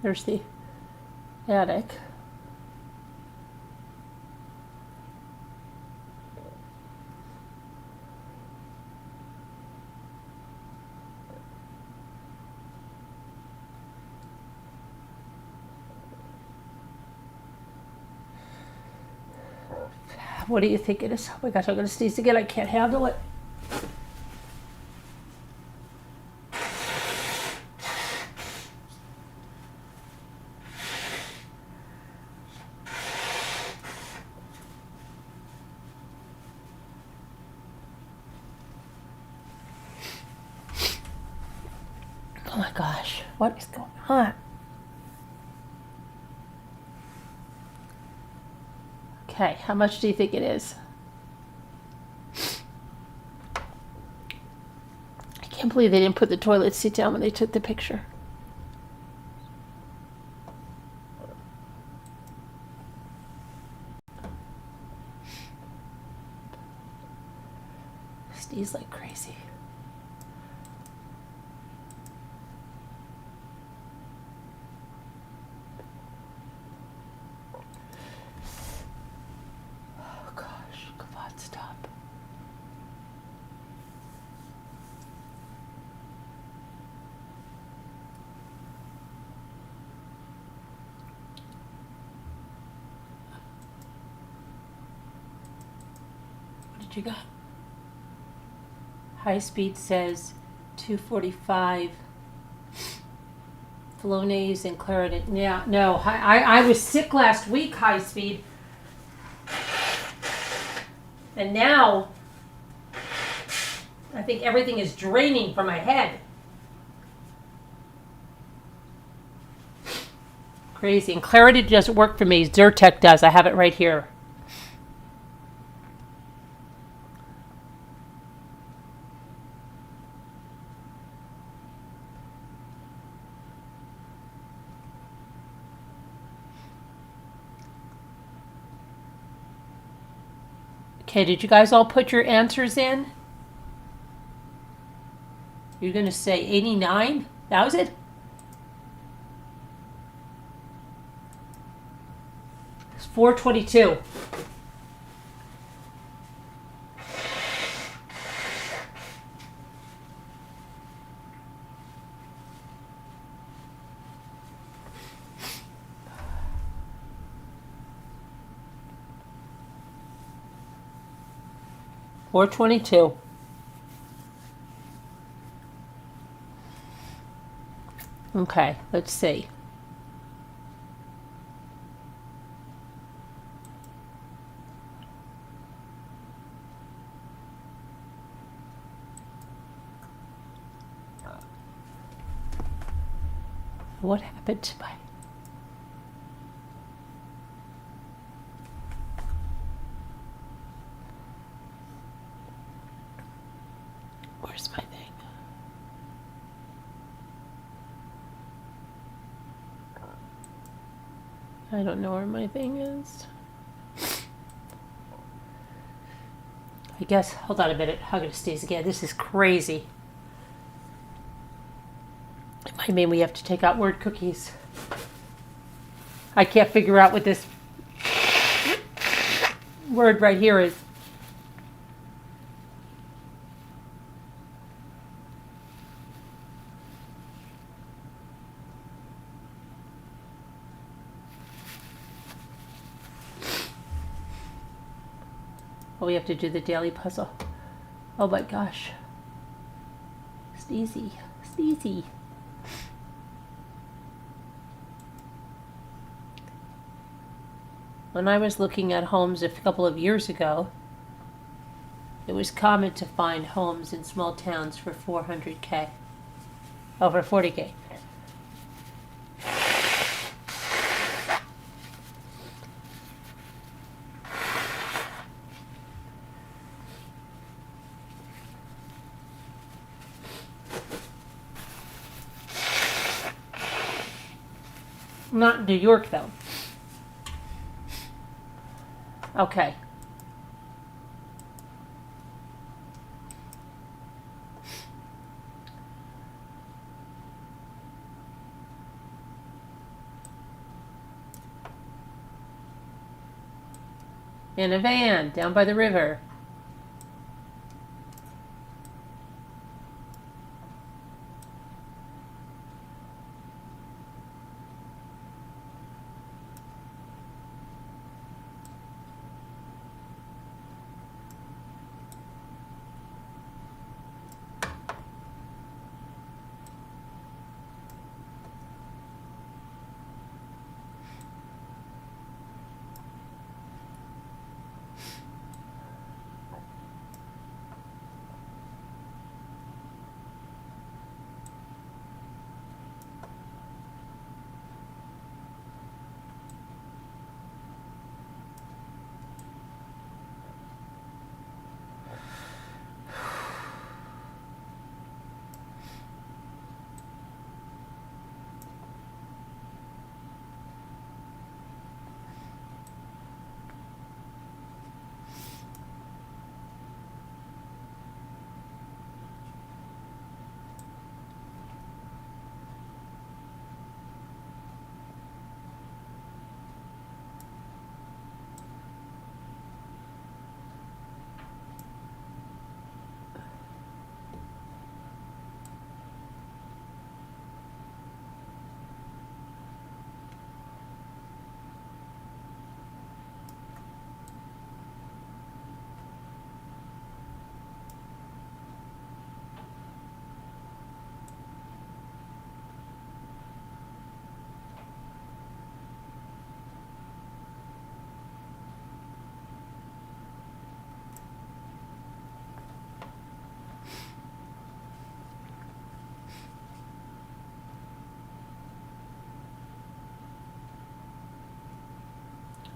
There's the attic. What do you think it is? Oh my gosh, I'm going to sneeze again. I can't handle it. Oh my gosh, what is going on? Okay, how much do you think it is? I can't believe they didn't put the toilet seat down when they took the picture. Sneeze like crazy. Oh gosh, come on, stop. did you got? High speed says 245. Flonase and Claritin. Yeah, no, I was sick last week, high speed. And now, I think everything is draining from my head. Crazy. And Claritin doesn't work for me. Zyrtec does. I have it right here. Okay, did you guys all put your answers in? You're going to say 89? That was it? It's 422. Okay, let's see. What happened to my... Where's my thing? I don't know where my thing is. I guess, hold on a minute. How gonna stays again? This is crazy. It might mean we have to take out word cookies. I can't figure out what this word right here is. Oh, we have to do the daily puzzle. Oh my gosh. Sneezy. Sneezy. When I was looking at homes a couple of years ago, it was common to find homes in small towns for 400K. Over 40K. Not in New York, though. Okay. In a van down by the river.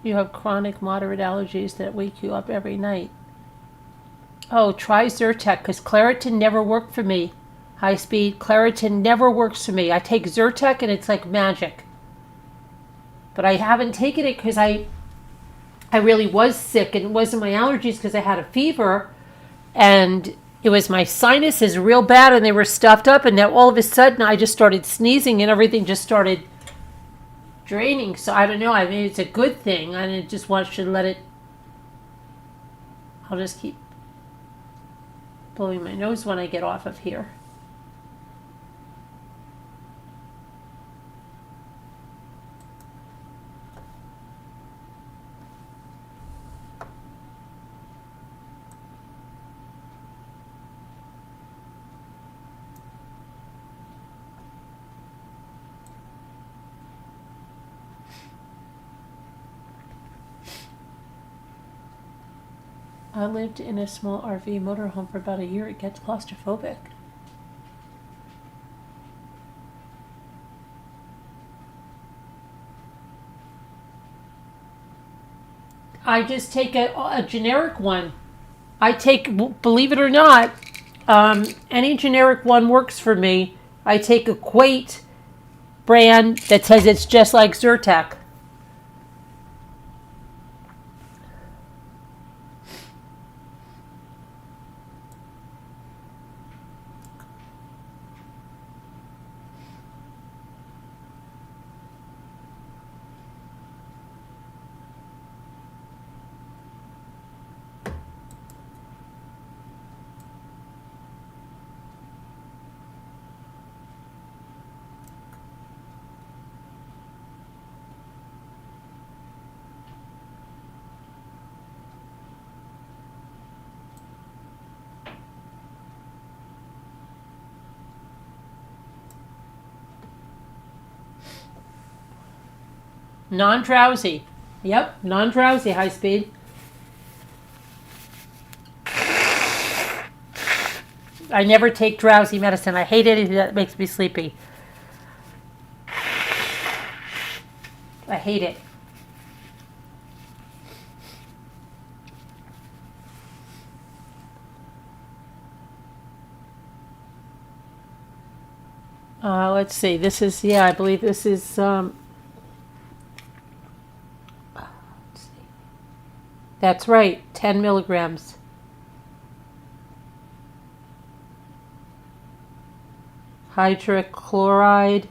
You have chronic moderate allergies that wake you up every night. Oh, try Zyrtec, because Claritin never worked for me. High speed, Claritin never works for me. I take Zyrtec and it's like magic. But I haven't taken it because I really was sick, and it wasn't my allergies because I had a fever, and it was my sinuses real bad, and they were stuffed up, and now all of a sudden I just started sneezing and everything just started draining. So I don't know. I mean, it's a good thing. I just should let it. I'll just keep blowing my nose when I get off of here. I lived in a small RV motorhome for about a year. It gets claustrophobic. I just take a generic one. I take, believe it or not, any generic one works for me. I take a Quate brand that says it's just like Zyrtec. Non-drowsy. Yep, non-drowsy, high speed. I never take drowsy medicine. I hate anything that makes me sleepy. I hate it. Let's see. This is, I believe this is, that's right, 10 milligrams. Hydrochloride.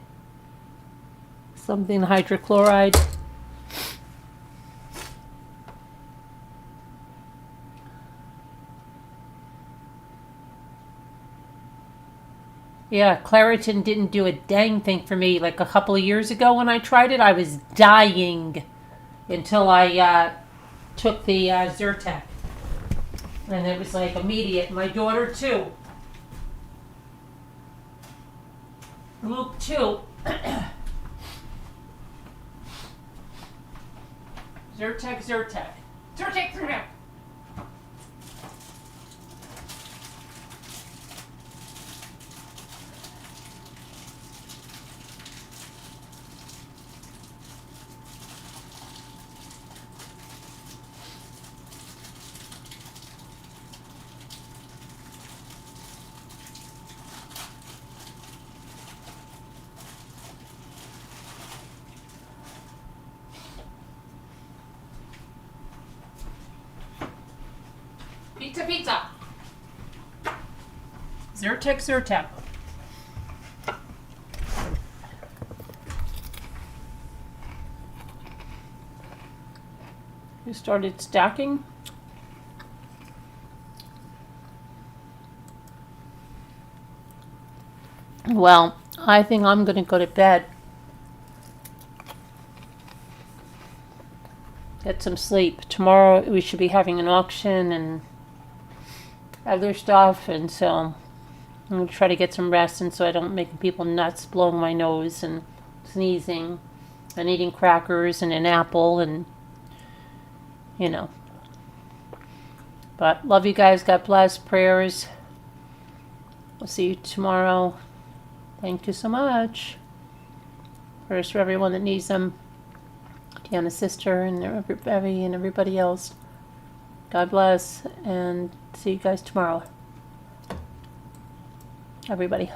Something hydrochloride. Yeah, Claritin didn't do a dang thing for me. Like a couple of years ago when I tried it, I was dying until I took the Zyrtec. And it was like immediate. My daughter too. Luke too. Zyrtec. Zyrtec. Pizza. Zyrtec. You started stacking? Well, I think I'm going to go to bed. Get some sleep. Tomorrow we should be having an auction and other stuff, and so I'm going to try to get some rest, and so I don't make people nuts blowing my nose and sneezing and eating crackers and an apple and but love you guys. God bless. Prayers. We'll see you tomorrow. Thank you so much. Prayers for everyone that needs them. Deanna's sister, and everybody and everybody else. God bless, and see you guys tomorrow. Everybody.